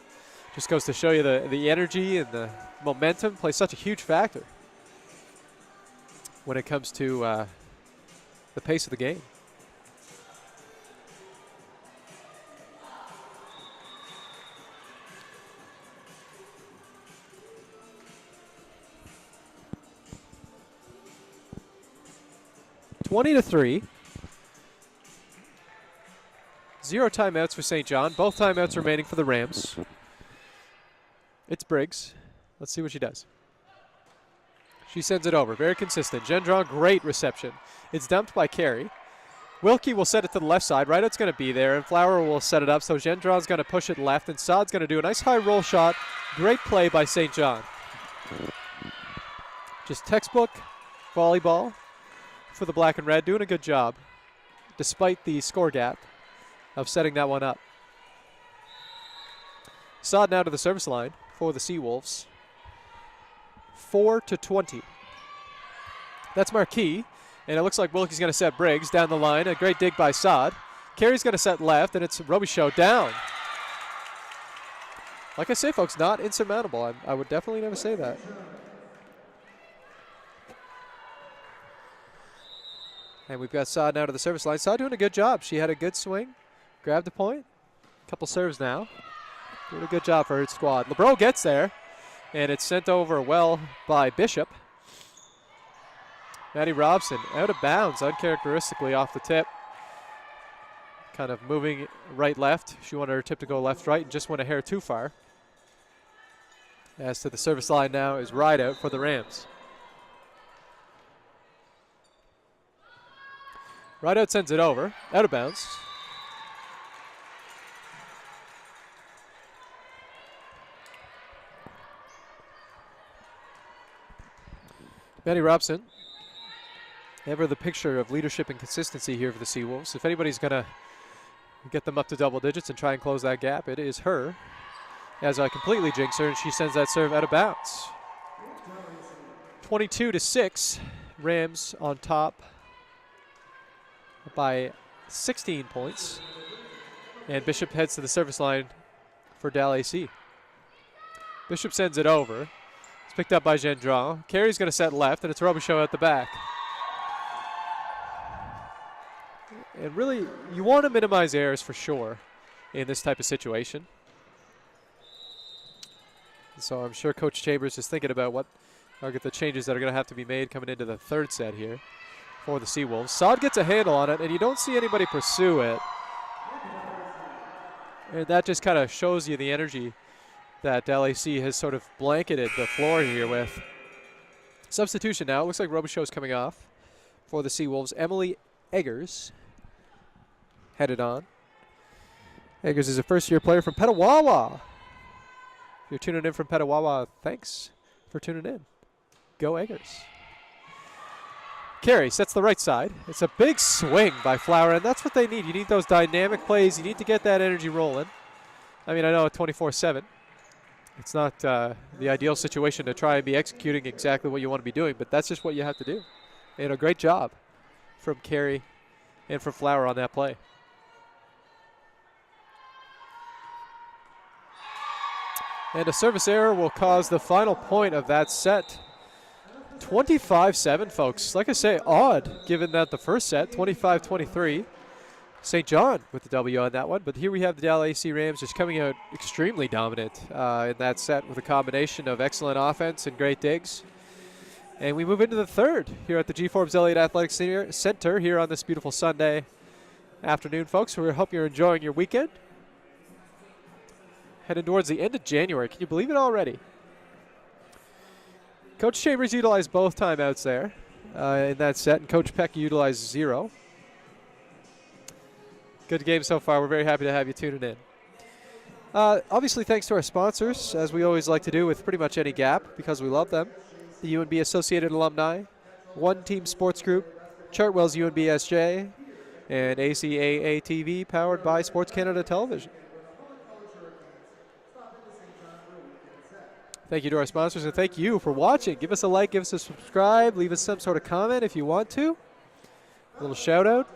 just goes to show you the energy and the momentum plays such a huge factor when it comes to the pace of the game. (20-3). 0 timeouts for St. John. Both timeouts remaining for the Rams. It's Briggs. Let's see what she does. She sends it over. Very consistent. Gendron, great reception. It's dumped by Carey. Wilkie will set it to the left side. Rideout's going to be there, and Flower will set it up. So Gendron's going to push it left, and Saad's going to do a nice high roll shot. Great play by St. John. Just textbook volleyball for the black and red. Doing a good job, despite the score gap, of setting that one up. Saad now to the service line for the Seawolves. 4-20. That's Marquis, and it looks like Wilkie's going to set Briggs down the line. A great dig by Saad. Carey's going to set left, and it's Robichaud down. Like I say, folks, not insurmountable. I would definitely never say that. And we've got Saad now to the service line. Saad doing a good job. She had a good swing. Grabbed the point. Couple serves now. Doing a good job for her squad. LeBreau gets there, and it's sent over well by Bishop. Maddie Robson out of bounds, uncharacteristically off the tip. Kind of moving right-left. She wanted her tip to go left-right and just went a hair too far. As to the service line now is Rideout for the Rams. Rideout sends it over, out of bounds. Maddie Robson, ever the picture of leadership and consistency here for the Seawolves. If anybody's going to get them up to double digits and try and close that gap, it is her. As I completely jinx her, and she sends that serve out of bounds. 22-6, Rams on top by 16 points. And Bishop heads to the service line for DAL AC. Bishop sends it over. It's picked up by Gendron. Carey's going to set left, and it's Robichaud at the back. And really, you want to minimize errors for sure in this type of situation. So I'm sure Coach Chambers is thinking about what are the changes that are going to have to be made coming into the third set here for the Seawolves. Saad gets a handle on it, and you don't see anybody pursue it. And that just kind of shows you the energy that DAL AC has sort of blanketed the floor here with. Substitution now. It looks like Robichaud's coming off for the Seawolves. Emily Eggers headed on. Eggers is a first-year player from Petawawa. If you're tuning in from Petawawa, thanks for tuning in. Go Eggers. Carey sets the right side. It's a big swing by Flower, and that's what they need. You need those dynamic plays. You need to get that energy rolling. I mean, I know at 24/7, it's not the ideal situation to try and be executing exactly what you want to be doing, but that's just what you have to do. And a great job from Carey and from Flower on that play. And a service error will cause the final point of that set 25-7, folks. Like I say, odd, given that the first set, 25-23. St. John with the W on that one. But here we have the DAL AC Rams just coming out extremely dominant in that set with a combination of excellent offense and great digs. And we move into the third here at the G. Forbes Elliott Athletic Center here on this beautiful Sunday afternoon, folks. We hope you're enjoying your weekend. Heading towards the end of January. Can you believe it already? Coach Chambers utilized both timeouts there in that set, and Coach Peck utilized 0. Good game so far. We're very happy to have you tuning in. Obviously, thanks to our sponsors, as we always like to do with pretty much any gap, because we love them. The UNB Associated Alumni, One Team Sports Group, Chartwell's UNBSJ, and ACAA TV, powered by Sports Canada Television. Thank you to our sponsors, and thank you for watching. Give us a like, give us a subscribe, leave us some sort of comment if you want to. A little shout out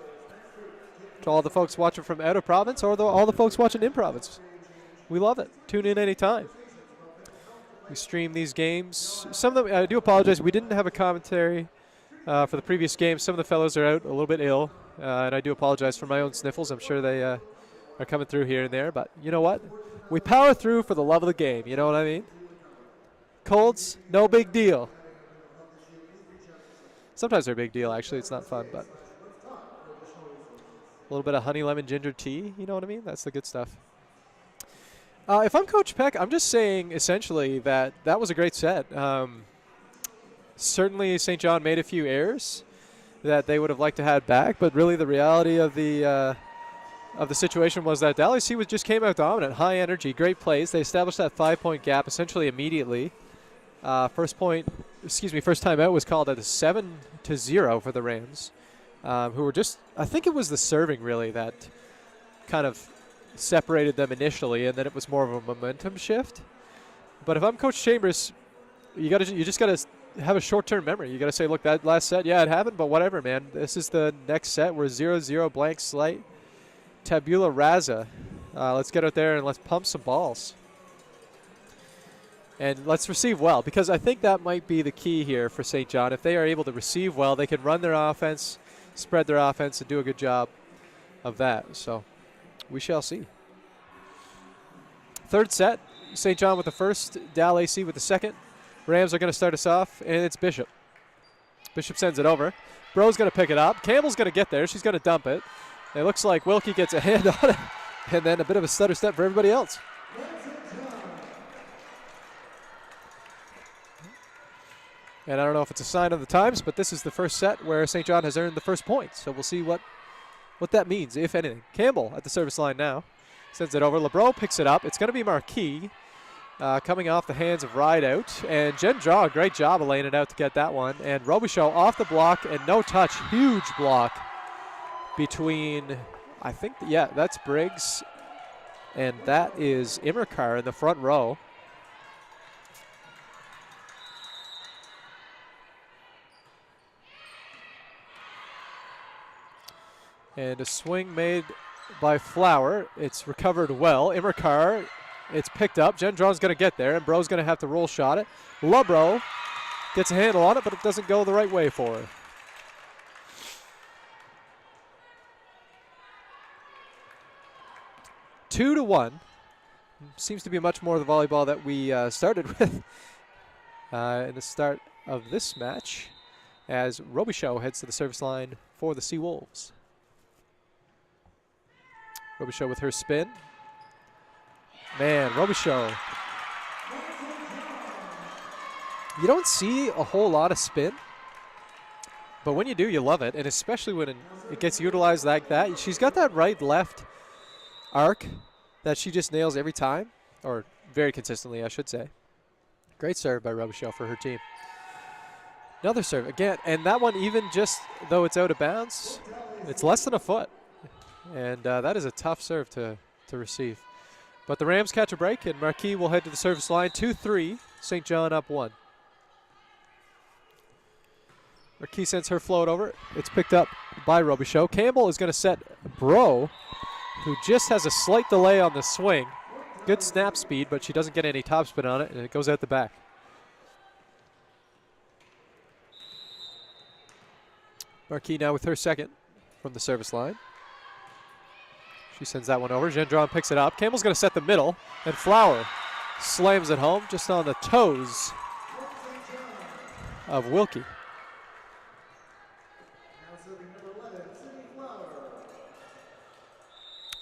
to all the folks watching from out of province or all the folks watching in province. We love it. Tune in anytime. We stream these games. Some of them, I do apologize, we didn't have a commentary for the previous game. Some of the fellows are out a little bit ill, and I do apologize for my own sniffles. I'm sure they are coming through here and there, but you know what? We power through for the love of the game, you know what I mean? Colds, no big deal. Sometimes they're a big deal, actually. It's not fun, but a little bit of honey, lemon, ginger tea, you know what I mean? That's the good stuff. If I'm Coach Peck, I'm just saying essentially that was a great set. Certainly St. John made a few errors that they would have liked to have back, but really the reality of the situation was that DAL AC just came out dominant, high energy, great plays. They established that 5-point gap essentially immediately. First time out was called at a 7-0 for the Rams, who were just, I think it was the serving really that kind of separated them initially, and then it was more of a momentum shift. But if I'm Coach Chambers, you just got to have a short-term memory. You got to say, look, that last set, yeah, it happened, but whatever, man. This is the next set. We're 0-0 blank slate. Tabula rasa. Let's get out there and let's pump some balls. And let's receive well, because I think that might be the key here for St. John. If they are able to receive well, they can run their offense, spread their offense, and do a good job of that. So we shall see. Third set, St. John with the first, DAL AC with the second. Rams are going to start us off, and it's Bishop. Bishop sends it over. Bro's going to pick it up. Campbell's going to get there. She's going to dump it. It looks like Wilkie gets a hand on it, and then a bit of a stutter step for everybody else. And I don't know if it's a sign of the times, but this is the first set where St. John has earned the first point. So we'll see what that means, if anything. Campbell at the service line now. Sends it over. LeBreau picks it up. It's going to be Marquis coming off the hands of Rideout. And Jen Draw, great job of laying it out to get that one. And Robichaud off the block and no touch. Huge block between, I think, that's Briggs. And that is Immerkar in the front row. And a swing made by Flower. It's recovered well. Immerkar, it's picked up. Jen Draw's going to get there, and Bro's going to have to roll shot it. LeBreau gets a handle on it, but it doesn't go the right way for her. Two to one. Seems to be much more the volleyball that we started with in the start of this match, as Robichaud heads to the service line for the Sea Wolves. Robichaud with her spin. Man, Robichaud. You don't see a whole lot of spin, but when you do, you love it, and especially when it gets utilized like that. She's got that right-left arc that she just nails every time, or very consistently, I should say. Great serve by Robichaud for her team. Another serve again, and that one, even just though it's out of bounds, it's less than a foot. And that is a tough serve to receive. But the Rams catch a break, and Marquis will head to the service line. 2-3, St. John up 1. Marquis sends her float over. It's picked up by Robichaud. Campbell is going to set Bro, who just has a slight delay on the swing. Good snap speed, but she doesn't get any topspin on it, and it goes out the back. Marquis now with her second from the service line. She sends that one over. Gendron picks it up. Campbell's going to set the middle, and Flower slams it home just on the toes of Wilkie. Now serving number 11, Sydney Flower.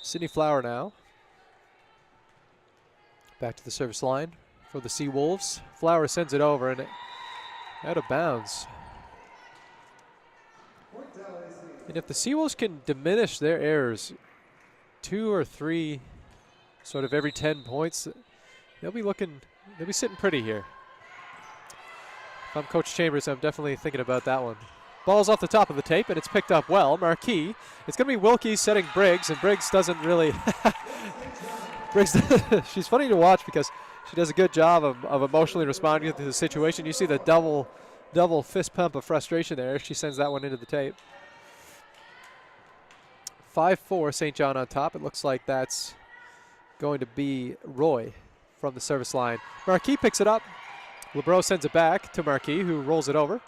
Sydney Flower now. Back to the service line for the Seawolves. Flower sends it over and out of bounds. Point DAL AC. And if the Seawolves can diminish their errors 2 or 3 sort of every 10 points, they'll be sitting pretty here. If I'm Coach Chambers, I'm definitely thinking about that one. Ball's off the top of the tape, and it's picked up well. Marquis. It's going to be Wilkie setting Briggs, and Briggs doesn't really... Briggs, she's funny to watch because she does a good job of emotionally responding to the situation. You see the double fist pump of frustration there. She sends that one into the tape. 5-4, St. John on top. It looks like that's going to be Roy from the service line. Marquis picks it up. LeBreau sends it back to Marquis, who rolls it over.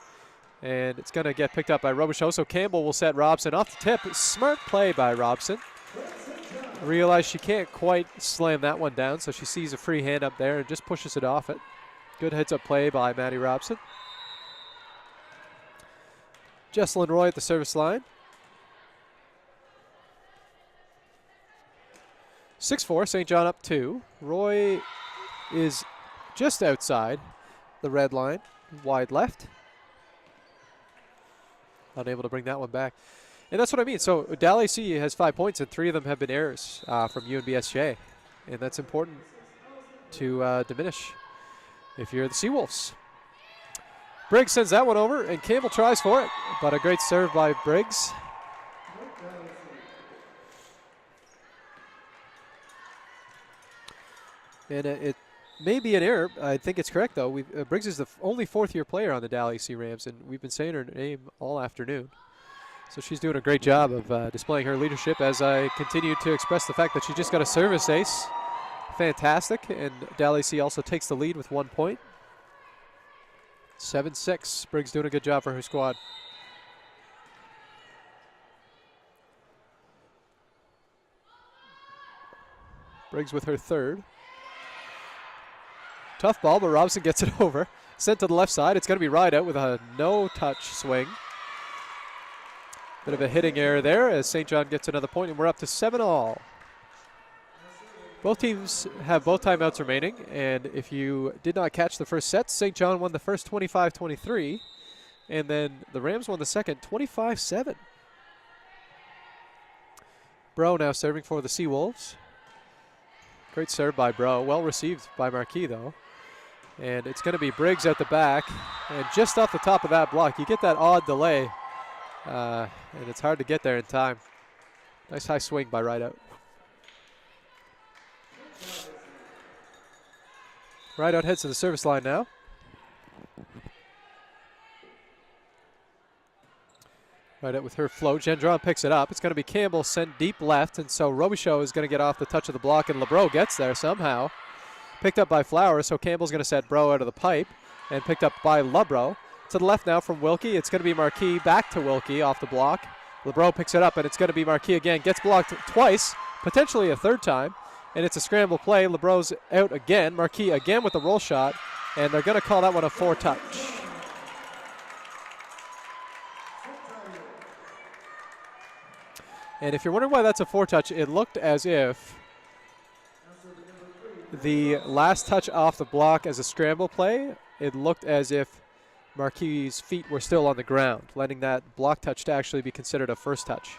And it's going to get picked up by Robichaud, so Campbell will set Robson off the tip. Smart play by Robson. Realize she can't quite slam that one down, so she sees a free hand up there and just pushes it off it. Good heads-up play by Maddie Robson. Jesselyn Roy at the service line. 6-4, St. John up 2. Roy is just outside the red line, wide left. Unable to bring that one back. And that's what I mean. So DAL AC has 5 points, and 3 of them have been errors from UNBSJ. And that's important to diminish if you're the Seawolves. Briggs sends that one over, and Campbell tries for it. But a great serve by Briggs. And it may be an error. I think it's correct, though. Briggs is the only fourth-year player on the DAL AC Rams, and we've been saying her name all afternoon. So she's doing a great job of displaying her leadership as I continue to express the fact that she just got a service ace. Fantastic. And DAL AC also takes the lead with 1 point. 7-6. Briggs doing a good job for her squad. Briggs with her third. Tough ball, but Robson gets it over. Sent to the left side. It's going to be right out with a no-touch swing. Bit of a hitting error there as St. John gets another point, and we're up to 7-all. Both teams have both timeouts remaining, and if you did not catch the first set, St. John won the first 25-23, and then the Rams won the second 25-7. Bro now serving for the Seawolves. Great serve by Bro. Well received by Marquis, though. And it's going to be Briggs at the back, and just off the top of that block, you get that odd delay. And it's hard to get there in time. Nice high swing by Rideout. Rideout heads to the service line now. Rideout with her float. Gendron picks it up. It's going to be Campbell sent deep left, and so Robichaud is going to get off the touch of the block, and LeBreau gets there somehow. Picked up by Flowers, so Campbell's going to set Bro out of the pipe, and picked up by LeBreau. To the left now from Wilkie. It's going to be Marquis back to Wilkie off the block. LeBreau picks it up, and it's going to be Marquis again. Gets blocked twice, potentially a third time, and it's a scramble play. LeBreau's out again. Marquis again with the roll shot, and they're going to call that one a 4-touch. And if you're wondering why that's a 4-touch, it looked as if the last touch off the block as a scramble play, it looked as if Marquis' feet were still on the ground, letting that block touch to actually be considered a first touch.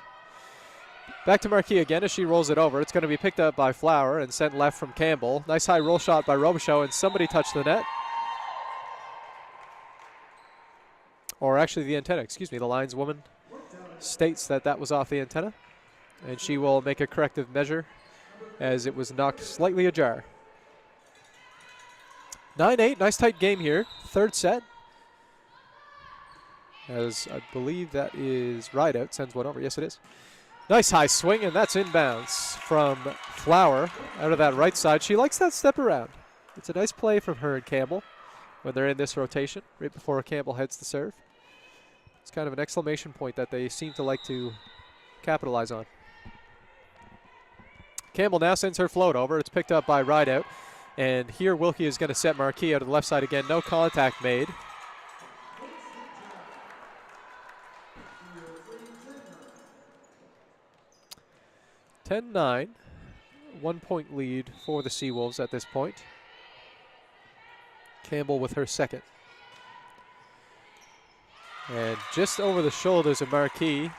Back to Marquis again as she rolls it over. It's going to be picked up by Flower and sent left from Campbell. Nice high roll shot by Robichaud, and somebody touched the net. Or actually the antenna, excuse me. The lineswoman states that that was off the antenna, and she will make a corrective measure as it was knocked slightly ajar. 9-8, nice tight game here. Third set. As I believe that is Rideout, sends one over. Yes, it is. Nice high swing, and that's inbounds from Flower out of that right side. She likes that step around. It's a nice play from her and Campbell when they're in this rotation, right before Campbell heads to serve. It's kind of an exclamation point that they seem to like to capitalize on. Campbell now sends her float over. It's picked up by Rideout. And here Wilkie is going to set Marquis out to the left side again. No contact made. 10-9. 1 point lead for the Seawolves at this point. Campbell with her second. And just over the shoulders of Marquis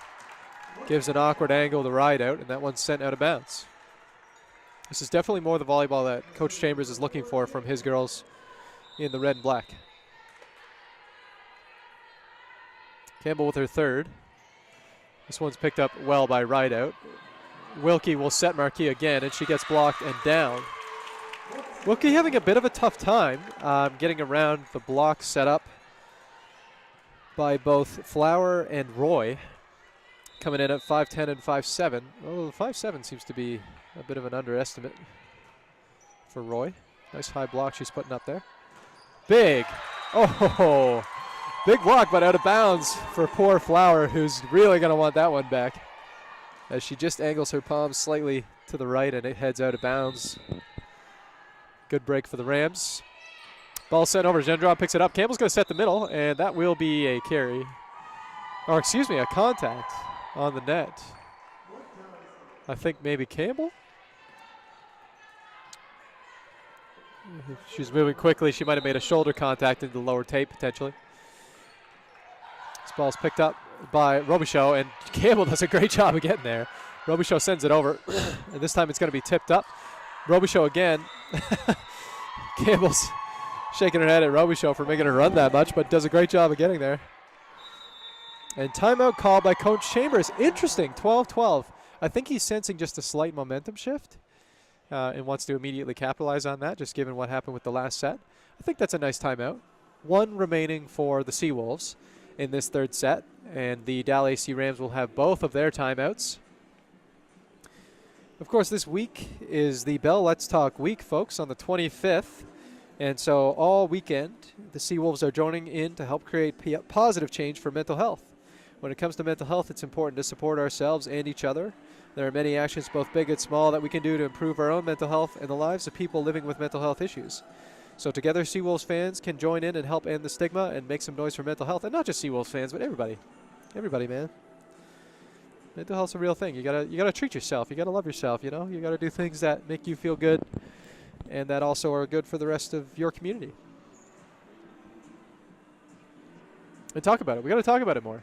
gives an awkward angle to Rideout, and that one's sent out of bounds. This is definitely more the volleyball that Coach Chambers is looking for from his girls in the red and black. Campbell with her third. This one's picked up well by Rideout. Wilkie will set Marquis again, and she gets blocked and down. Wilkie having a bit of a tough time getting around the block set up by both Flower and Roy, coming in at 5'10 and 5'7. Oh, 5'7 seems to be a bit of an underestimate for Roy. Nice high block she's putting up there. Big. Oh, big block, but out of bounds for poor Flower, who's really going to want that one back, as she just angles her palms slightly to the right and it heads out of bounds. Good break for the Rams. Ball sent over. Gendron picks it up. Campbell's going to set the middle, and that will be a carry. Or, excuse me, a contact on the net. I think maybe Campbell? She's moving quickly. She might have made a shoulder contact into the lower tape, potentially. This ball's picked up by Robichaud, and Campbell does a great job of getting there. Robichaud sends it over, and this time it's going to be tipped up. Robichaud again. Campbell's shaking her head at Robichaud for making her run that much, but does a great job of getting there. And timeout called by Coach Chambers. Interesting, 12-12. I think he's sensing just a slight momentum shift and wants to immediately capitalize on that, just given what happened with the last set. I think that's a nice timeout. 1 remaining for the Seawolves in this third set, and the DAL AC Rams will have both of their timeouts. Of course, this week is the Bell Let's Talk week, folks, on the 25th. And so all weekend, the Seawolves are joining in to help create positive change for mental health. When it comes to mental health, it's important to support ourselves and each other. There are many actions, both big and small, that we can do to improve our own mental health and the lives of people living with mental health issues. So together, Seawolves fans can join in and help end the stigma and make some noise for mental health. And not just Seawolves fans, but everybody. Everybody, man. Mental health's a real thing. You gotta treat yourself. You gotta love yourself, you know? You gotta do things that make you feel good and that also are good for the rest of your community. And talk about it. We gotta talk about it more.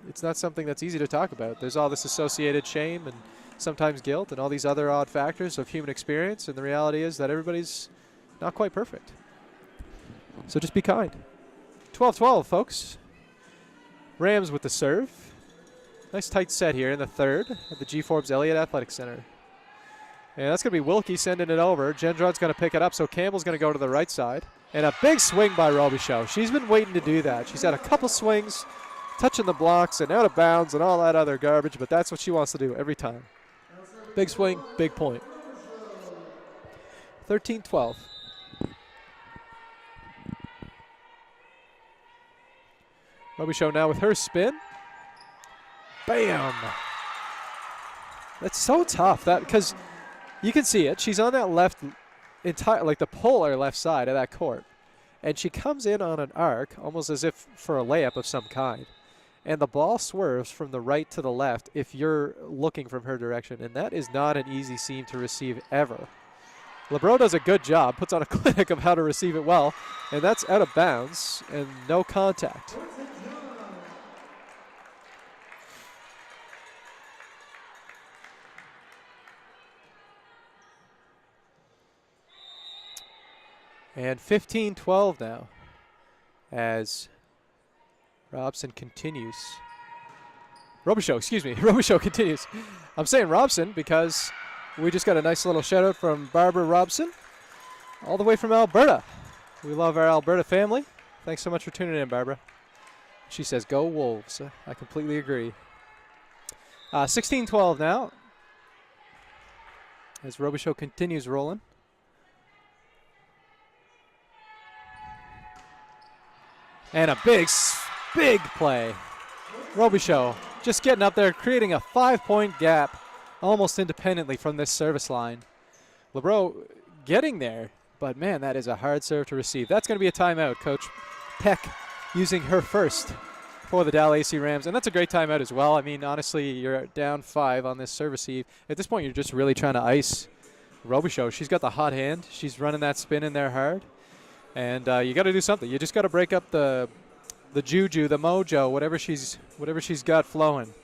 It's not something that's easy to talk about. There's all this associated shame and sometimes guilt and all these other odd factors of human experience, and the reality is that everybody's not quite perfect. So just be kind. 12-12, folks. Rams with the serve. Nice tight set here in the third at the G. Forbes Elliott Athletic Center. And that's going to be Wilkie sending it over. Gendron's going to pick it up, so Campbell's going to go to the right side. And a big swing by Robichaud. She's been waiting to do that. She's had a couple swings, touching the blocks and out of bounds and all that other garbage, but that's what she wants to do every time. Big swing, big point. 13-12. Robichaud now with her spin. Bam! That's so tough, that because you can see it. She's on that left, like the polar left side of that court, and she comes in on an arc, almost as if for a layup of some kind, and the ball swerves from the right to the left if you're looking from her direction, and that is not an easy seam to receive ever. LeBron does a good job, puts on a clinic of how to receive it well, and that's out of bounds and no contact. And 15-12 now as Robson continues. Robichaud, excuse me. Robichaud continues. I'm saying Robson because we just got a nice little shout out from Barbara Robson all the way from Alberta. We love our Alberta family. Thanks so much for tuning in, Barbara. She says, go Wolves. I completely agree. 16-12 now as Robichaud continues rolling. And a big play Robichaud just getting up there, creating a 5-point gap almost independently from this service line. LeBreau getting there, but man, that is a hard serve to receive. That's going to be a timeout. Coach Peck using her first for the DAL AC Rams, and that's a great timeout as well. I mean, honestly, you're down 5 on this service eve. At this point, you're just really trying to ice Robichaud. She's got the hot hand. She's running that spin in there hard, and you got to do something. You just got to break up the juju, the mojo, whatever she's got flowing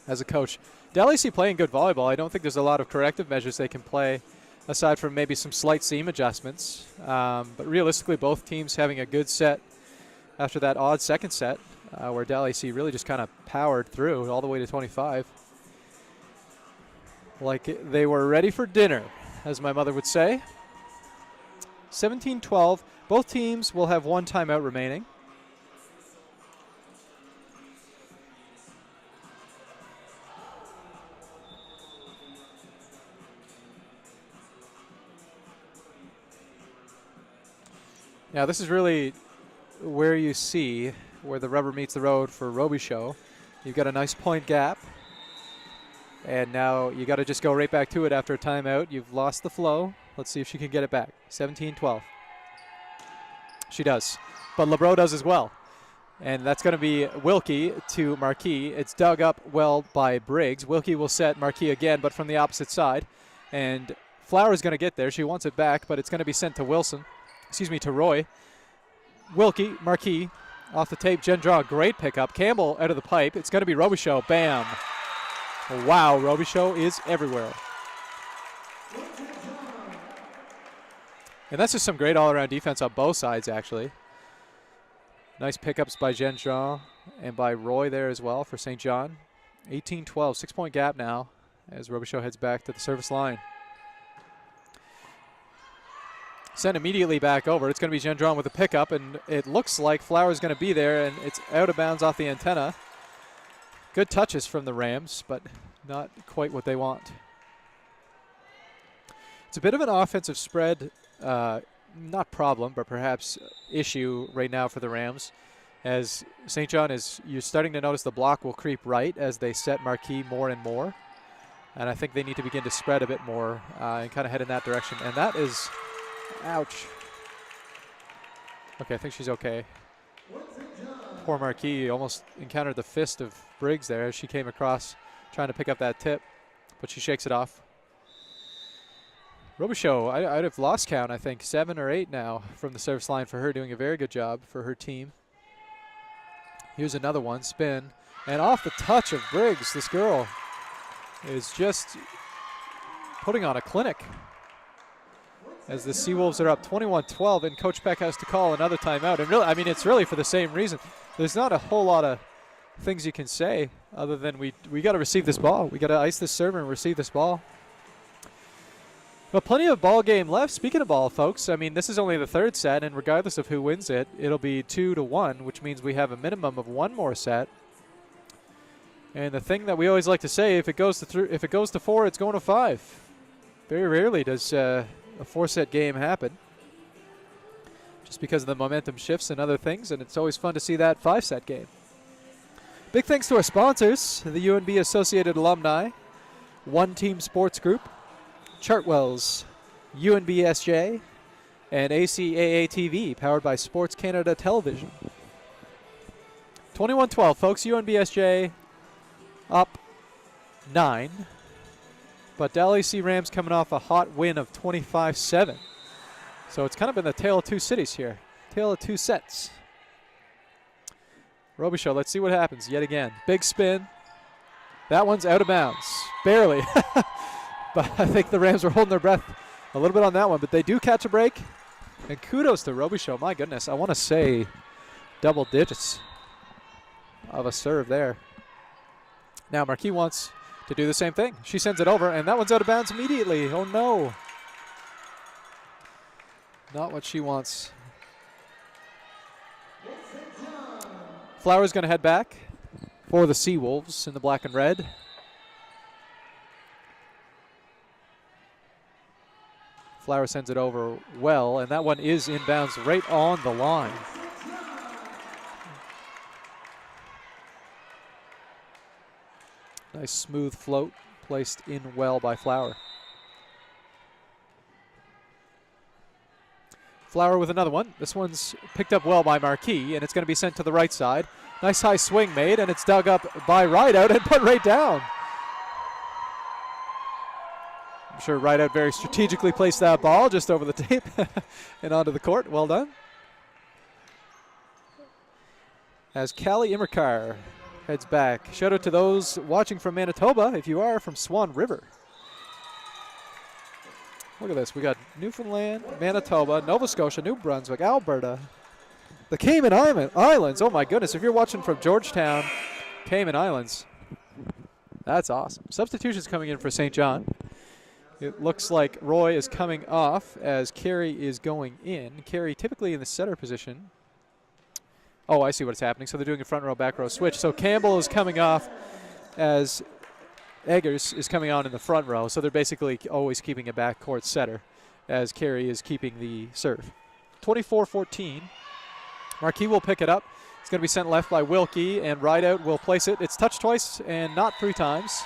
as a coach. DAL AC playing good volleyball. I don't think there's a lot of corrective measures they can play aside from maybe some slight seam adjustments. But realistically, both teams having a good set after that odd second set where DAL AC really just kind of powered through all the way to 25. Like they were ready for dinner, as my mother would say. 17-12. Both teams will have 1 timeout remaining. Now this is really where you see where the rubber meets the road for Robichaud. You've got a nice point gap, and now you got to just go right back to it after a timeout. You've lost the flow. Let's see if she can get it back. 17-12. She does, but LeBreau does as well, and that's going to be Wilkie to Marquis. It's dug up well by Briggs. Wilkie will set Marquis again, but from the opposite side, and Flower's going to get there. She wants it back, but it's going to be sent to Wilson. Excuse me, to Roy. Wilkie, Marquis, off the tape. Gendron, great pickup. Campbell out of the pipe. It's going to be Robichaud. Bam. Wow, Robichaud is everywhere. And that's just some great all-around defense on both sides, actually. Nice pickups by Gendron and by Roy there as well for St. John. 18-12, 6-point gap now as Robichaud heads back to the service line. Sent immediately back over. It's going to be Gendron with a pickup, and it looks like Flower's going to be there, and it's out of bounds off the antenna. Good touches from the Rams, but not quite what they want. It's a bit of an offensive spread, not problem, but perhaps issue right now for the Rams, as St. John you're starting to notice the block will creep right as they set Marquis more and more, and I think they need to begin to spread a bit more and kind of head in that direction, and that is... Ouch. Okay, I think she's okay. Poor Marquis almost encountered the fist of Briggs there as she came across trying to pick up that tip, but she shakes it off. Robichaud, I'd have lost count, I think, 7 or 8 now from the service line for her, doing a very good job for her team. Here's another one, spin, and off the touch of Briggs, this girl is just putting on a clinic. As the Seawolves are up 21-12, and Coach Peck has to call another timeout. And really, I mean, it's really for the same reason. There's not a whole lot of things you can say other than we got to receive this ball. We got to ice this server and receive this ball. But plenty of ball game left. Speaking of ball, folks, I mean, this is only the 3rd set, and regardless of who wins it, it'll be 2-1, which means we have a minimum of 1 more set. And the thing that we always like to say, if it goes to 4, it's going to 5. Very rarely does a 4-set game happen, just because of the momentum shifts and other things, and it's always fun to see that 5-set game. Big thanks to our sponsors, the UNB Associated Alumni, One Team Sports Group, Chartwell's, UNBSJ, and ACAA TV, powered by Sports Canada Television. 21-12, folks. UNBSJ up 9. But DAL AC Rams coming off a hot win of 25-7. So it's kind of been the tale of 2 cities here. Tale of 2 sets. Robichaud, let's see what happens yet again. Big spin. That one's out of bounds. Barely. But I think the Rams were holding their breath a little bit on that one. But they do catch a break. And kudos to Robichaud. My goodness, I want to say double digits of a serve there. Now Marquis wants to do the same thing. She sends it over, and that one's out of bounds immediately. Oh, no. Not what she wants. Flower's going to head back for the Seawolves in the black and red. Flower sends it over well, and that one is inbounds right on the line. Nice smooth float placed in well by Flower. Flower with another one. This one's picked up well by Marquis, and it's going to be sent to the right side. Nice high swing made, and it's dug up by Rideout and put right down. I'm sure Rideout very strategically placed that ball just over the tape and onto the court. Well done. As Callie Immerkar heads back. Shout out to those watching from Manitoba if you are from Swan River. Look at this. We got Newfoundland, Manitoba, Nova Scotia, New Brunswick, Alberta, the Cayman Islands. Oh my goodness. If you're watching from Georgetown, Cayman Islands, that's awesome. Substitutions coming in for St. John. It looks like Roy is coming off as Carey is going in. Carey typically in the setter position. Oh, I see what's happening. So they're doing a front row, back row switch. So Campbell is coming off as Eggers is coming on in the front row. So they're basically always keeping a backcourt setter as Carey is keeping the serve. 24-14. Marquis will pick it up. It's going to be sent left by Wilkie, and Rideout will place it. It's touched twice and not 3 times.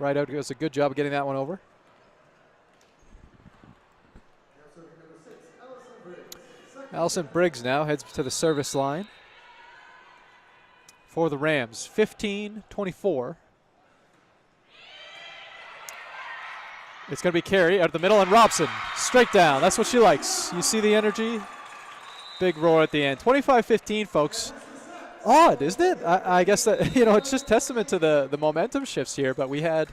Rideout does a good job of getting that one over. Allison Briggs now heads to the service line for the Rams. 15-24. It's going to be Carey out of the middle, and Robson straight down. That's what she likes. You see the energy? Big roar at the end. 25-15, folks. Odd, isn't it? I guess that, it's just testament to the momentum shifts here, but we had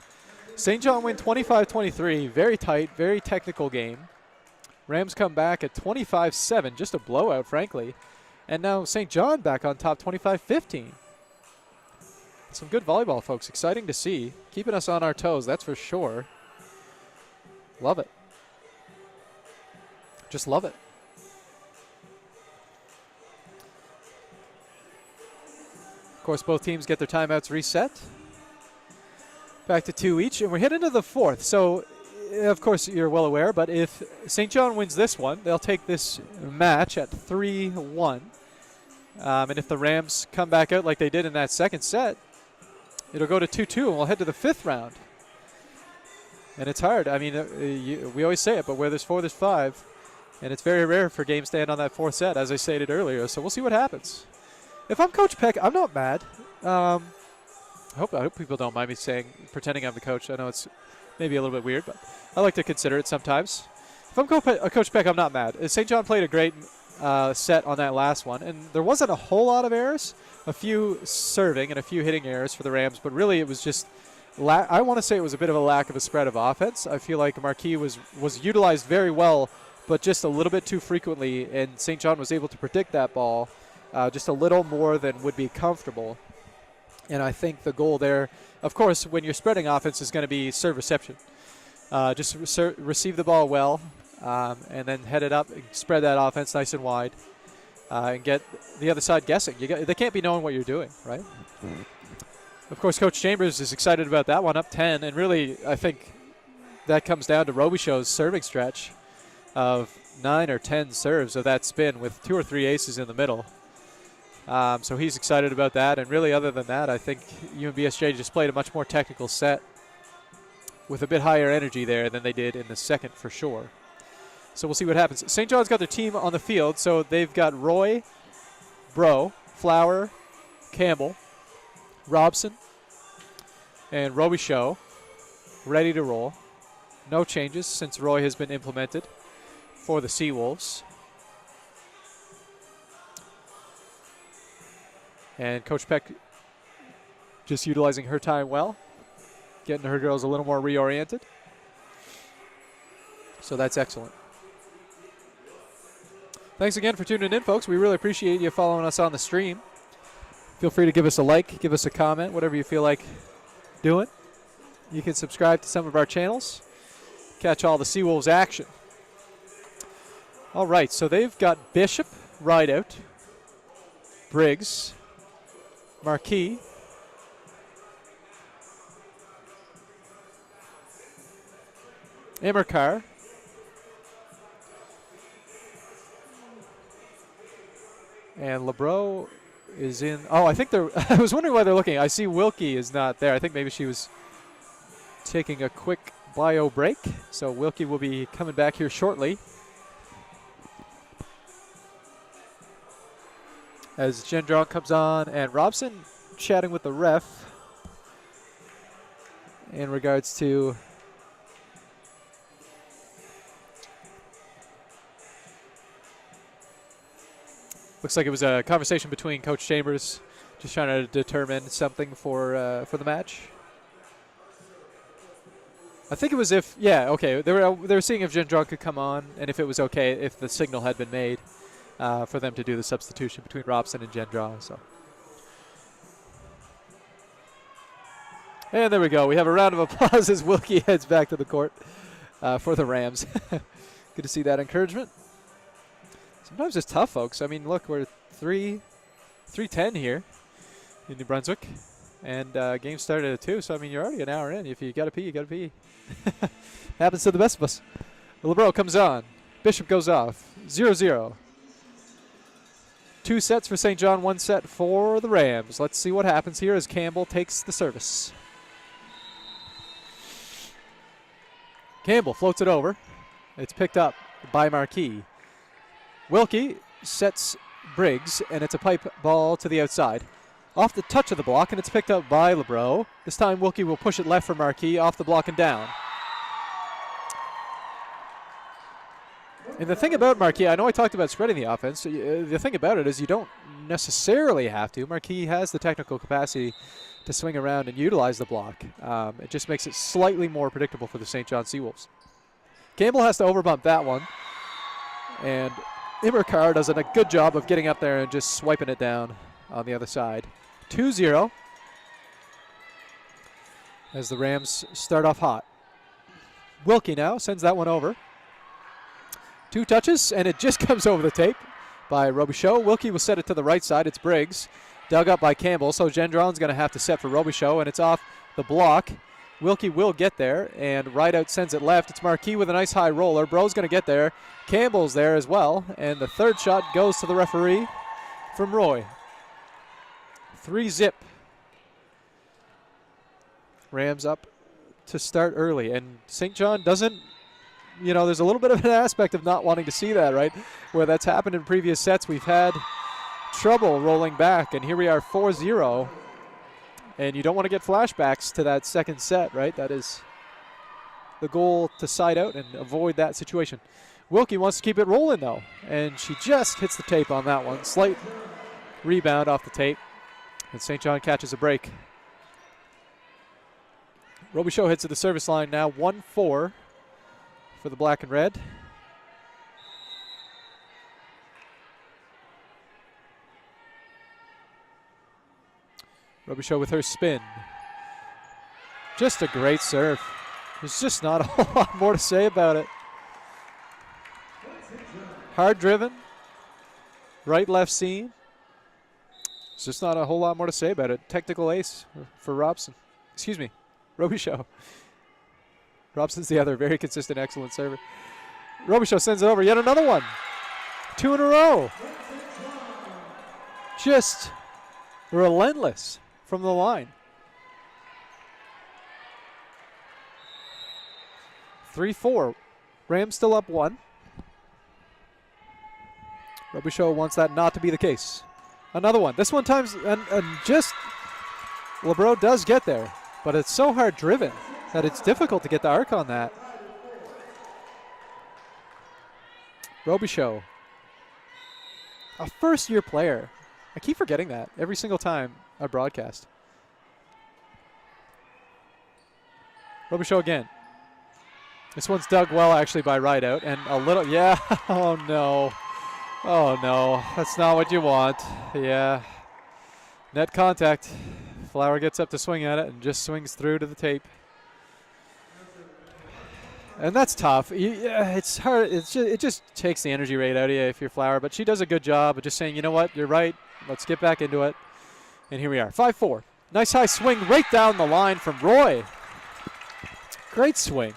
St. John win 25-23. Very tight, very technical game. Rams come back at 25-7, just a blowout, frankly. And now St. John back on top, 25-15. Some good volleyball, folks. Exciting to see. Keeping us on our toes, that's for sure. Love it. Just love it. Of course, both teams get their timeouts reset. Back to 2 each, and we're heading into the 4th. So, of course, you're well aware, but if St. John wins this one, they'll take this match at 3-1. And if the Rams come back out like they did in that second set, it'll go to 2-2, and we'll head to the 5th round. And it's hard. I mean, we always say it, but where there's 4, there's 5. And it's very rare for games to end on that 4th set, as I stated earlier. So we'll see what happens. If I'm Coach Peck, I'm not mad. I hope people don't mind me pretending I'm the coach. I know it's maybe a little bit weird, but I like to consider it sometimes. If I'm Coach Peck, I'm not mad. St. John played a great set on that last one, and there wasn't a whole lot of errors. A few serving and a few hitting errors for the Rams, but really it was just I want to say it was a bit of a lack of a spread of offense. I feel like Marquis was utilized very well, but just a little bit too frequently, and St. John was able to predict that ball just a little more than would be comfortable. And I think the goal there, of course, when you're spreading offense, is going to be serve reception. Just receive the ball well, and then head it up and spread that offense nice and wide, and get the other side guessing. They can't be knowing what you're doing, right? Of course, Coach Chambers is excited about that one, up 10. And really, I think that comes down to Robichaud's serving stretch of 9 or 10 serves of that spin with 2 or 3 aces in the middle. So he's excited about that. And really, other than that, I think UNBSJ just played a much more technical set with a bit higher energy there than they did in the second for sure. So we'll see what happens. St. John's got their team on the field. So they've got Roy, Bro, Flower, Campbell, Robson, and Robichaud ready to roll. No changes since Roy has been implemented for the Seawolves. And Coach Peck just utilizing her time well, getting her girls a little more reoriented. So that's excellent. Thanks again for tuning in, folks. We really appreciate you following us on the stream. Feel free to give us a like, give us a comment, whatever you feel like doing. You can subscribe to some of our channels, catch all the Seawolves action. All right, so they've got Bishop, Rideout, Briggs, Marquis, Immerkar, and LeBreau is in. Oh, I think they're. I was wondering why they're looking. I see Wilkie is not there. I think maybe she was taking a quick bio break. So Wilkie will be coming back here shortly. As Gendron comes on, and Robson chatting with the ref in regards to looks like it was a conversation between Coach Chambers, just trying to determine something for the match. I think it was if okay, they were seeing if Gendron could come on and if it was okay if the signal had been made for them to do the substitution between Robson and Gendron. So. And there we go. We have a round of applause as Wilkie heads back to the court for the Rams. Good to see that encouragement. Sometimes it's tough, folks. I mean, look, we're 3:10 here in New Brunswick, and game started at 2. So I mean, you're already an hour in. If you gotta pee, you gotta pee. Happens to the best of us. LeBreau comes on. Bishop goes off. 0-0. 2 sets for St. John, 1 set for the Rams. Let's see what happens here as Campbell takes the service. Campbell floats it over. It's picked up by Marquis. Wilkie sets Briggs, and it's a pipe ball to the outside. Off the touch of the block, and it's picked up by LeBreau. This time Wilkie will push it left for Marquis, off the block and down. And the thing about Marquis, I know I talked about spreading the offense. The thing about it is you don't necessarily have to. Marquis has the technical capacity to swing around and utilize the block. It just makes it slightly more predictable for the St. John Seawolves. Campbell has to overbump that one. And Immercar does a good job of getting up there and just swiping it down on the other side. 2-0 as the Rams start off hot. Wilkie now sends that one over. 2 touches, and it just comes over the tape by Robichaud. Wilkie will set it to the right side. It's Briggs. Dug up by Campbell, so Gendron's going to have to set for Robichaud, and it's off the block. Wilkie will get there, and Rideout sends it left. It's Marquis with a nice high roller. Bro's going to get there. Campbell's there as well, and the third shot goes to the referee from Roy. 3-0. Rams up to start early, and St. John doesn't, there's a little bit of an aspect of not wanting to see that, right? Where that's happened in previous sets. We've had trouble rolling back, and here we are 4-0. And you don't want to get flashbacks to that second set, right? That is the goal, to side out and avoid that situation. Wilkie wants to keep it rolling, though, and she just hits the tape on that one. Slight rebound off the tape, and St. John catches a break. Robichaud hits at the service line now, 1-4 for the black and red. Robichaud with her spin. Just a great serve. There's just not a whole lot more to say about it. Hard driven. Right left seam. There's just not a whole lot more to say about it. Technical ace for Robson. Excuse me, Robichaud. Robson's the other very consistent, excellent server. Robichaud sends it over. Yet another one. 2 in a row. Just relentless from the line. 3-4. Rams still up 1. Robichaud wants that not to be the case. Another one. This one times, and just LeBreau does get there, but it's so hard driven that it's difficult to get the arc on that. Robichaud, a first-year player. I keep forgetting that every single time I broadcast. Robichaud again. This one's dug well, actually, by Rideout, and a little, oh no. Oh no, that's not what you want. Yeah. Net contact. Flower gets up to swing at it and just swings through to the tape. And that's tough. It's hard. It just takes the energy rate out of you if you're Flower. But she does a good job of just saying, you know what, you're right. Let's get back into it. And here we are, 5-4. Nice high swing right down the line from Roy. Great swing.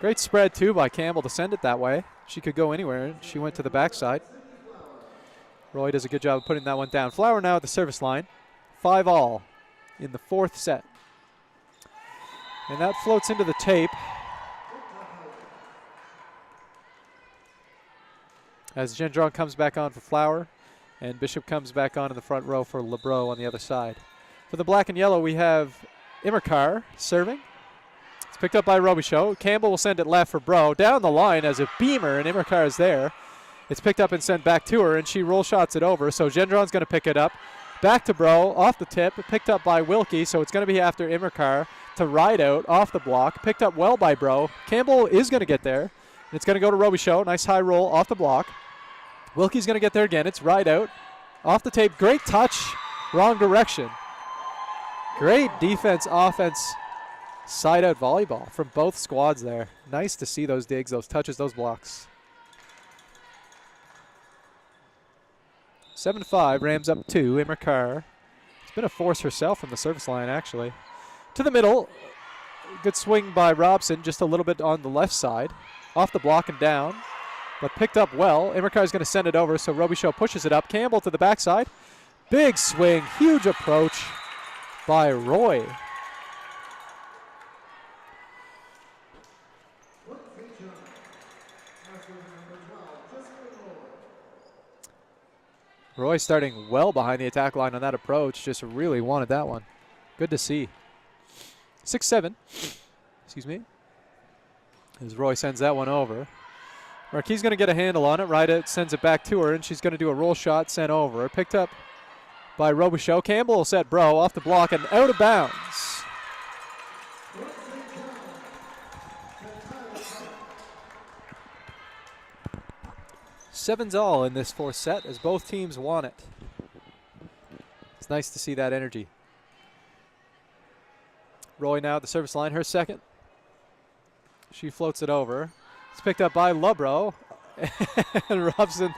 Great spread, too, by Campbell to send it that way. She could go anywhere, and she went to the backside. Roy does a good job of putting that one down. Flower now at the service line. 5-all in the fourth set. And that floats into the tape. As Gendron comes back on for Flower, and Bishop comes back on in the front row for LeBreau on the other side. For the black and yellow, we have Immercar serving. It's picked up by Robichaud. Campbell will send it left for Bro. Down the line as a beamer, and Immercar is there. It's picked up and sent back to her, and she roll shots it over. So Gendron's going to pick it up. Back to Bro, off the tip, picked up by Wilkie, so it's going to be after Immercar to ride out off the block. Picked up well by Bro. Campbell is going to get there. And it's going to go to Robichaud. Nice high roll off the block. Wilkie's going to get there again. It's ride out. Off the tape. Great touch. Wrong direction. Great defense, offense, side out volleyball from both squads there. Nice to see those digs, those touches, those blocks. 7-5. Rams up 2. Immercar. It's been a force herself from the service line, actually. To the middle. Good swing by Robson, just a little bit on the left side. Off the block and down, but picked up well. Immercar is going to send it over, so Robichaud pushes it up. Campbell to the backside. Big swing, huge approach by Roy. Roy starting well behind the attack line on that approach. Just really wanted that one. Good to see. 6-7. Excuse me. As Roy sends that one over. Marquis going to get a handle on it. Right out, sends it back to her, and she's going to do a roll shot sent over. Picked up by Robichaud. Campbell will set Bro off the block and out of bounds. Seven's all in this fourth set as both teams want it. It's nice to see that energy. Roy now at the service line, her second. She floats it over. It's picked up by LeBreau. And Robson,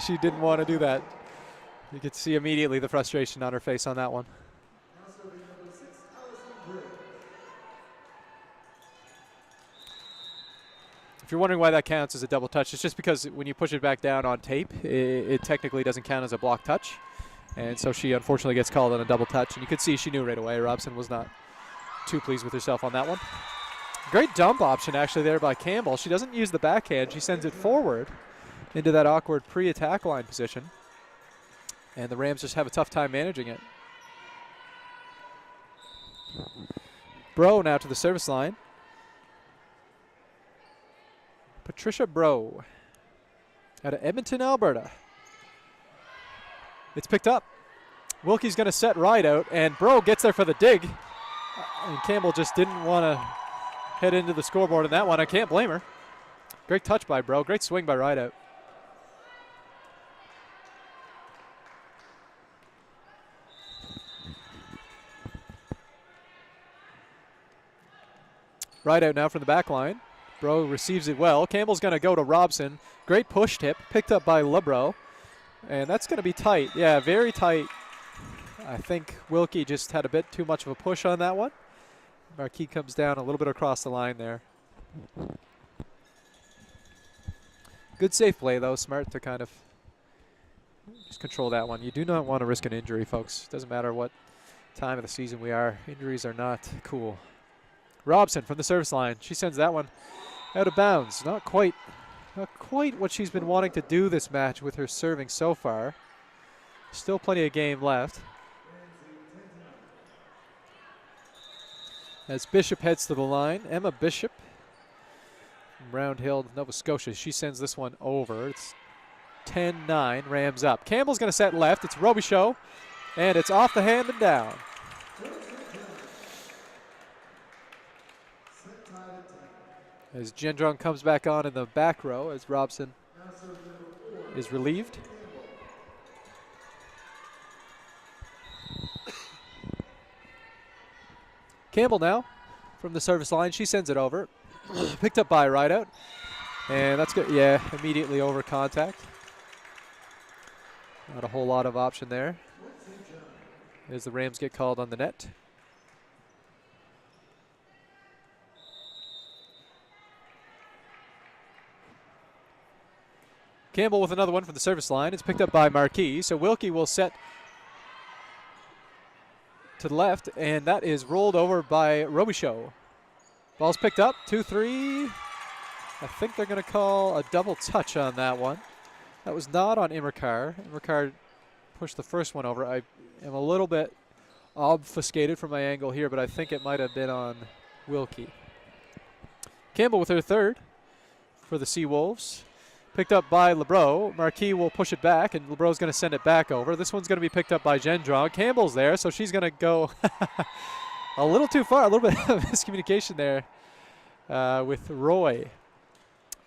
she didn't want to do that. You could see immediately the frustration on her face on that one. If you're wondering why that counts as a double touch, it's just because when you push it back down on tape, it technically doesn't count as a block touch. And so she unfortunately gets called on a double touch. And you could see she knew right away. Robson was not too pleased with herself on that one. Great dump option actually there by Campbell. She doesn't use the backhand. She sends it forward into that awkward pre-attack line position. And the Rams just have a tough time managing it. Bro now to the service line. Patricia Bro out of Edmonton, Alberta. It's picked up. Wilkie's going to set right out, and Bro gets there for the dig. And Campbell just didn't want to head into the scoreboard in that one. I can't blame her. Great touch by Bro. Great swing by Rideout. Rideout now from the back line. Bro receives it well. Campbell's going to go to Robson. Great push tip. Picked up by LeBreau. And that's going to be tight. Yeah, very tight. I think Wilkie just had a bit too much of a push on that one. Marquis comes down a little bit across the line there. Good safe play, though. Smart to kind of just control that one. You do not want to risk an injury, folks. Doesn't matter what time of the season we are. Injuries are not cool. Robson from the service line. She sends that one out of bounds. Not quite what she's been wanting to do this match with her serving so far. Still plenty of game left. As Bishop heads to the line, Emma Bishop from Round Hill, Nova Scotia. She sends this one over. It's 10-9, Rams up. Campbell's going to set left. It's Robichaud, and it's off the hand and down. As Gendron comes back on in the back row as Robson is relieved. Campbell now from the service line. She sends it over. Picked up by Rideout. And that's good. Yeah, immediately over contact. Not a whole lot of option there as the Rams get called on the net. Campbell with another one from the service line. It's picked up by Marquis. So Wilkie will set to the left, and that is rolled over by Robichaud. Ball's picked up, 2-3. I think they're going to call a double touch on that one. That was not on Immerkar. Immerkar pushed the first one over. I am a little bit obfuscated from my angle here, but I think it might have been on Wilkie. Campbell with her third for the Seawolves. Picked up by LeBreau. Marquis will push it back, and LeBreau's going to send it back over. This one's going to be picked up by Gendron. Campbell's there, so she's going to go a little too far. A little bit of miscommunication there with Roy.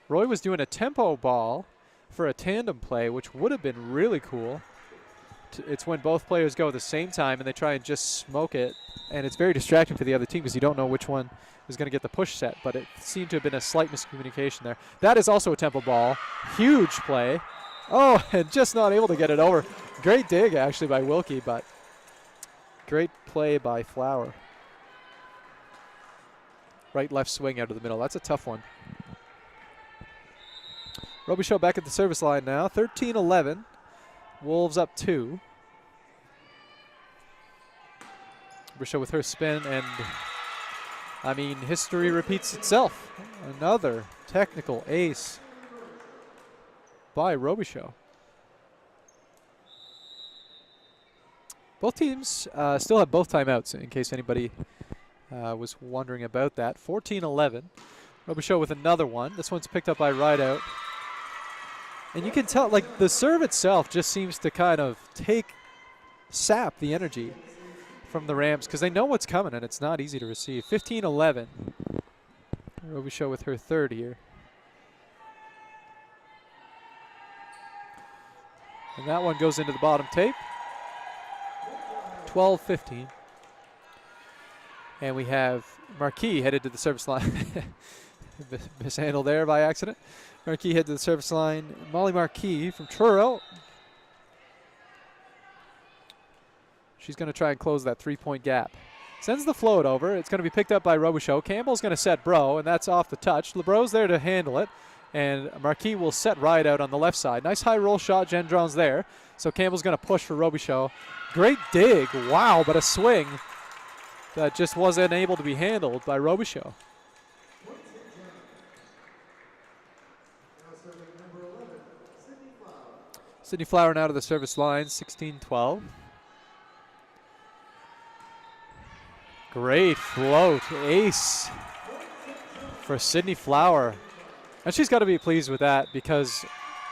Roy was doing a tempo ball for a tandem play, which would have been really cool. It's when both players go at the same time and they try and just smoke it, and it's very distracting for the other team because you don't know which one is going to get the push set, but it seemed to have been a slight miscommunication there. That is also a tempo ball. Huge play. Oh, and just not able to get it over. Great dig, actually, by Wilkie, but great play by Flower. Right-left swing out of the middle. That's a tough one. Robichaud back at the service line now. 13-11. Wolves up 2. Robichaud with her spin, and I mean, history repeats itself. Another technical ace by Robichaud. Both teams still have both timeouts, in case anybody was wondering about that. 14-11. Robichaud with another one. This one's picked up by Rideout. And you can tell, like, the serve itself just seems to kind of sap the energy from the Rams because they know what's coming, and it's not easy to receive. 15-11. Robichaud with her third here. And that one goes into the bottom tape. 12-15. And we have Marquis headed to the service line. Mishandled there by accident. Marquis head to the service line. Molly Marquis from Truro. She's going to try and close that three-point gap. Sends the float over. It's going to be picked up by Robichaud. Campbell's going to set Bro, and that's off the touch. LeBreau's there to handle it, and Marquis will set Rideout on the left side. Nice high roll shot. Gendron's there. So Campbell's going to push for Robichaud. Great dig. Wow, but a swing that just wasn't able to be handled by Robichaud. Sydney Flower now to the service line, 16-12. Great float, ace for Sydney Flower. And she's got to be pleased with that because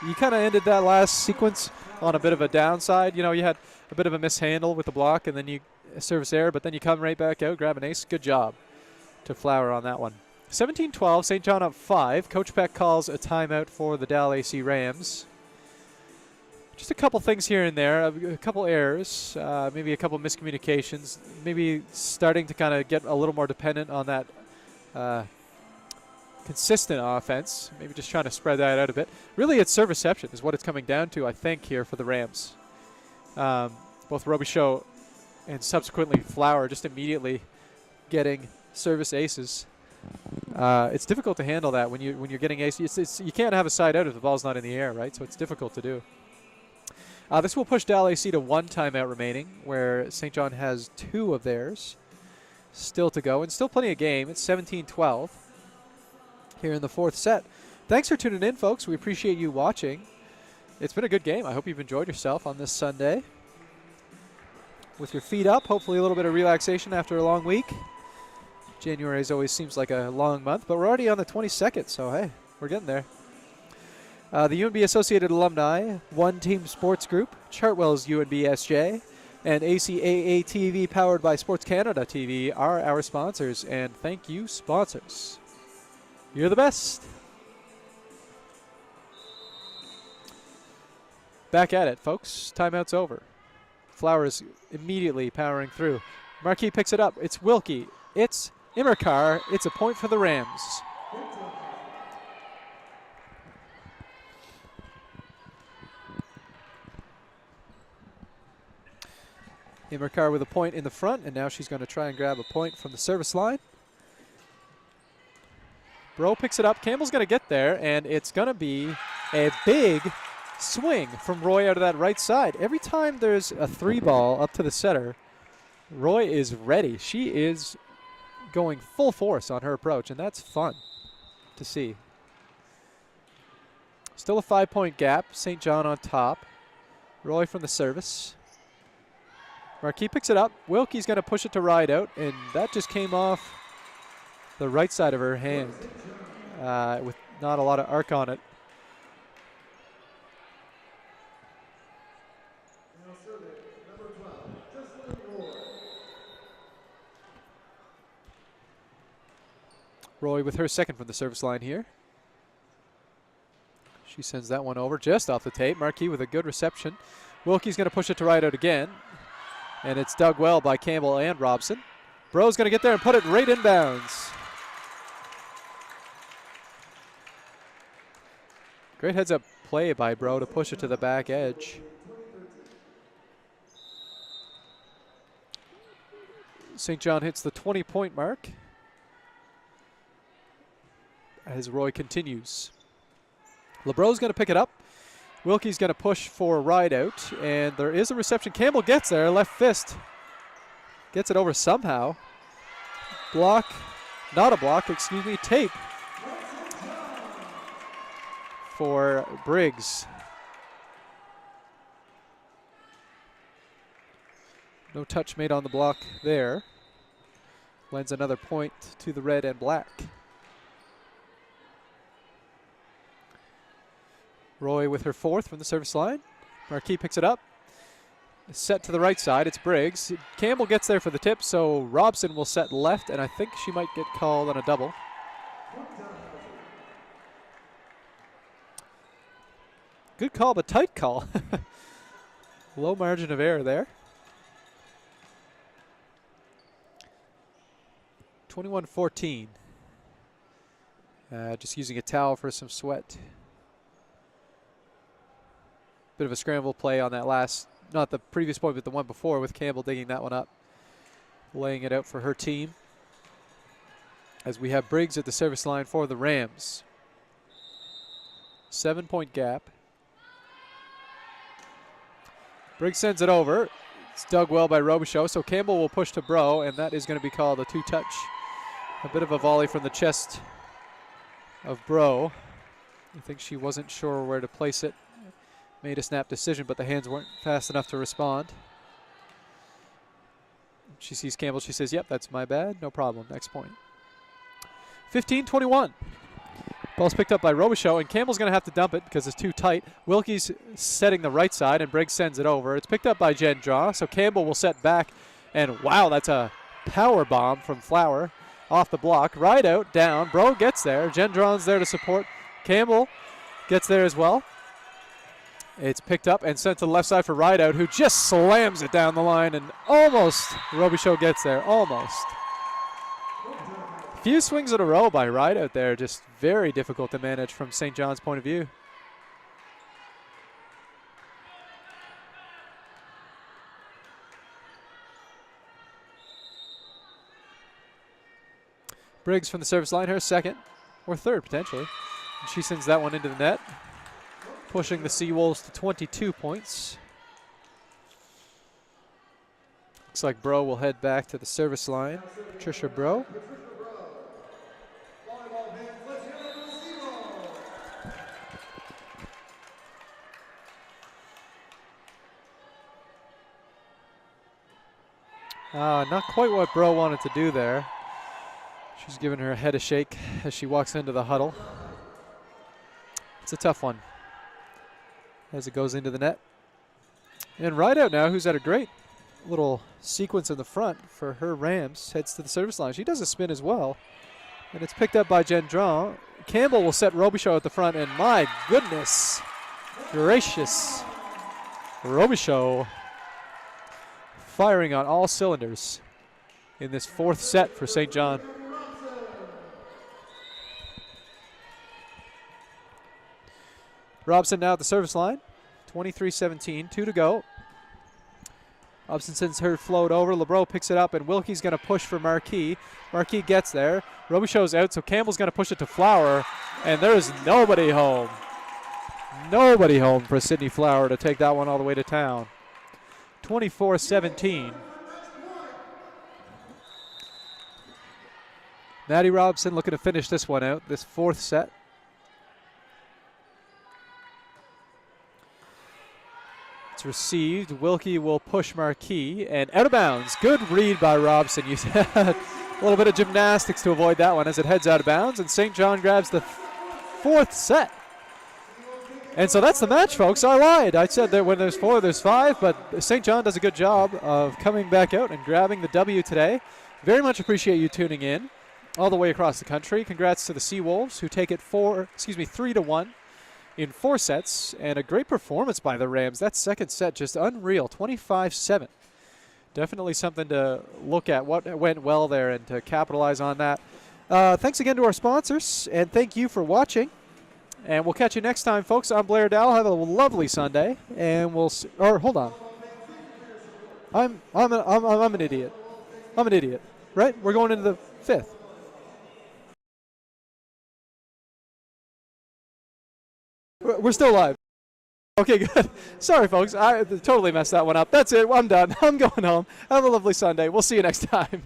you kind of ended that last sequence on a bit of a downside. You know, you had a bit of a mishandle with the block and then you service error, but then you come right back out, grab an ace. Good job to Flower on that one. 17-12, St. John up 5. Coach Peck calls a timeout for the DAL AC Rams. Just a couple things here and there, a couple errors, maybe a couple miscommunications, maybe starting to kind of get a little more dependent on that consistent offense, maybe just trying to spread that out a bit. Really, it's serve reception is what it's coming down to, I think, here for the Rams. Both Robichaud and subsequently Flower just immediately getting service aces. It's difficult to handle that when you're getting aces. You can't have a side out if the ball's not in the air, right? So it's difficult to do. This will push DAL AC to 1 timeout remaining, where St. John has 2 of theirs still to go, and still plenty of game. It's 17-12 here in the 4th set. Thanks for tuning in, folks. We appreciate you watching. It's been a good game. I hope you've enjoyed yourself on this Sunday. With your feet up, hopefully a little bit of relaxation after a long week. January always seems like a long month, but we're already on the 22nd, so hey, we're getting there. The UNB Associated Alumni, One Team Sports Group, Chartwell's UNBSJ, and ACAA TV powered by Sports Canada TV are our sponsors, and thank you, sponsors. You're the best. Back at it, folks. Timeout's over. Flowers immediately powering through. Marquis picks it up. It's Wilkie. It's Immerkar. It's a point for the Rams. Immerkar with a point in the front, and now she's going to try and grab a point from the service line. Bro picks it up. Campbell's going to get there, and it's going to be a big swing from Roy out of that right side. Every time there's a 3-ball up to the setter, Roy is ready. She is going full force on her approach, and that's fun to see. Still a 5-point gap. St. John on top. Roy from the service. Marquis picks it up. Wilkie's going to push it to Rideout, and that just came off the right side of her hand with not a lot of arc on it. Roy with her second from the service line here. She sends that one over just off the tape. Marquis with a good reception. Wilkie's going to push it to Rideout again. And it's dug well by Campbell and Robson. Bro's going to get there and put it right inbounds. Great heads-up play by Bro to push it to the back edge. St. John hits the 20-point mark as Roy continues. LeBro's going to pick it up. Wilkie's going to push for Rideout, and there is a reception. Campbell gets there, left fist. Gets it over somehow. Block, not a block, excuse me, tape for Briggs. No touch made on the block there. Lends another point to the red and black. Roy with her fourth from the service line. Marquis picks it up. Set to the right side, it's Briggs. Campbell gets there for the tip, so Robson will set left, and I think she might get called on a double. Good call, but tight call. Low margin of error there. 21-14. Just using a towel for some sweat. Bit of a scramble play on that last, not the previous point, but the one before, with Campbell digging that one up, laying it out for her team. As we have Briggs at the service line for the Rams. 7-point gap. Briggs sends it over. It's dug well by Robichaud, so Campbell will push to Bro, and that is going to be called a 2-touch. A bit of a volley from the chest of Bro. I think she wasn't sure where to place it. Made a snap decision, but the hands weren't fast enough to respond. She sees Campbell. She says, yep, that's my bad. No problem. Next point. 15-21. Ball's picked up by Robichaud, and Campbell's going to have to dump it because it's too tight. Wilkie's setting the right side, and Briggs sends it over. It's picked up by Gendron, so Campbell will set back. And, wow, that's a power bomb from Flower off the block. Rideout, down. Bro gets there. Gendron's there to support. Campbell gets there as well. It's picked up and sent to the left side for Rideout, who just slams it down the line, and almost Robichaud gets there, almost. Few swings in a row by Rideout there, just very difficult to manage from St. John's point of view. Briggs from the service line, her second, or third potentially. And she sends that one into the net, pushing the Seawolves to 22 points. Looks like Bro will head back to the service line. Patricia Bro. Not quite what Bro wanted to do there. She's giving her head a shake as she walks into the huddle. It's a tough one as it goes into the net. And Rideout now, who's had a great little sequence in the front for her Rams, heads to the service line. She does a spin as well, and it's picked up by Gendron. Campbell will set Robichaud at the front, and my goodness gracious, Robichaud firing on all cylinders in this fourth set for St. John. Robson now at the service line. 23-17, 2 to go. Robson sends her float over. LeBro picks it up, and Wilkie's going to push for Marquis. Marquis gets there. Robichaud's out, so Campbell's going to push it to Flower, and there is nobody home. Nobody home for Sydney Flower to take that one all the way to town. 24-17. Maddie Robson looking to finish this one out, this fourth set. It's received. Wilkie will push Marquis and out of bounds. Good read by Robson. You had a little bit of gymnastics to avoid that one as it heads out of bounds, and St. John grabs the fourth set. And so that's the match, folks. I lied. I said that when there's 4, there's 5, but St. John does a good job of coming back out and grabbing the W today. Very much appreciate you tuning in all the way across the country. Congrats to the Seawolves who take it 3-1 in 4 sets, and a great performance by the Rams. That second set just unreal, 25-7. Definitely something to look at what went well there and to capitalize on that. Thanks again to our sponsors, and thank you for watching. And we'll catch you next time, folks. I'm Blair Dowell. Have a lovely Sunday, and we'll see. Or hold on, I'm an idiot. I'm an idiot, right? We're going into the 5th. We're still live. Okay, good. Sorry, folks. I totally messed that one up. That's it. I'm done. I'm going home. Have a lovely Sunday. We'll see you next time.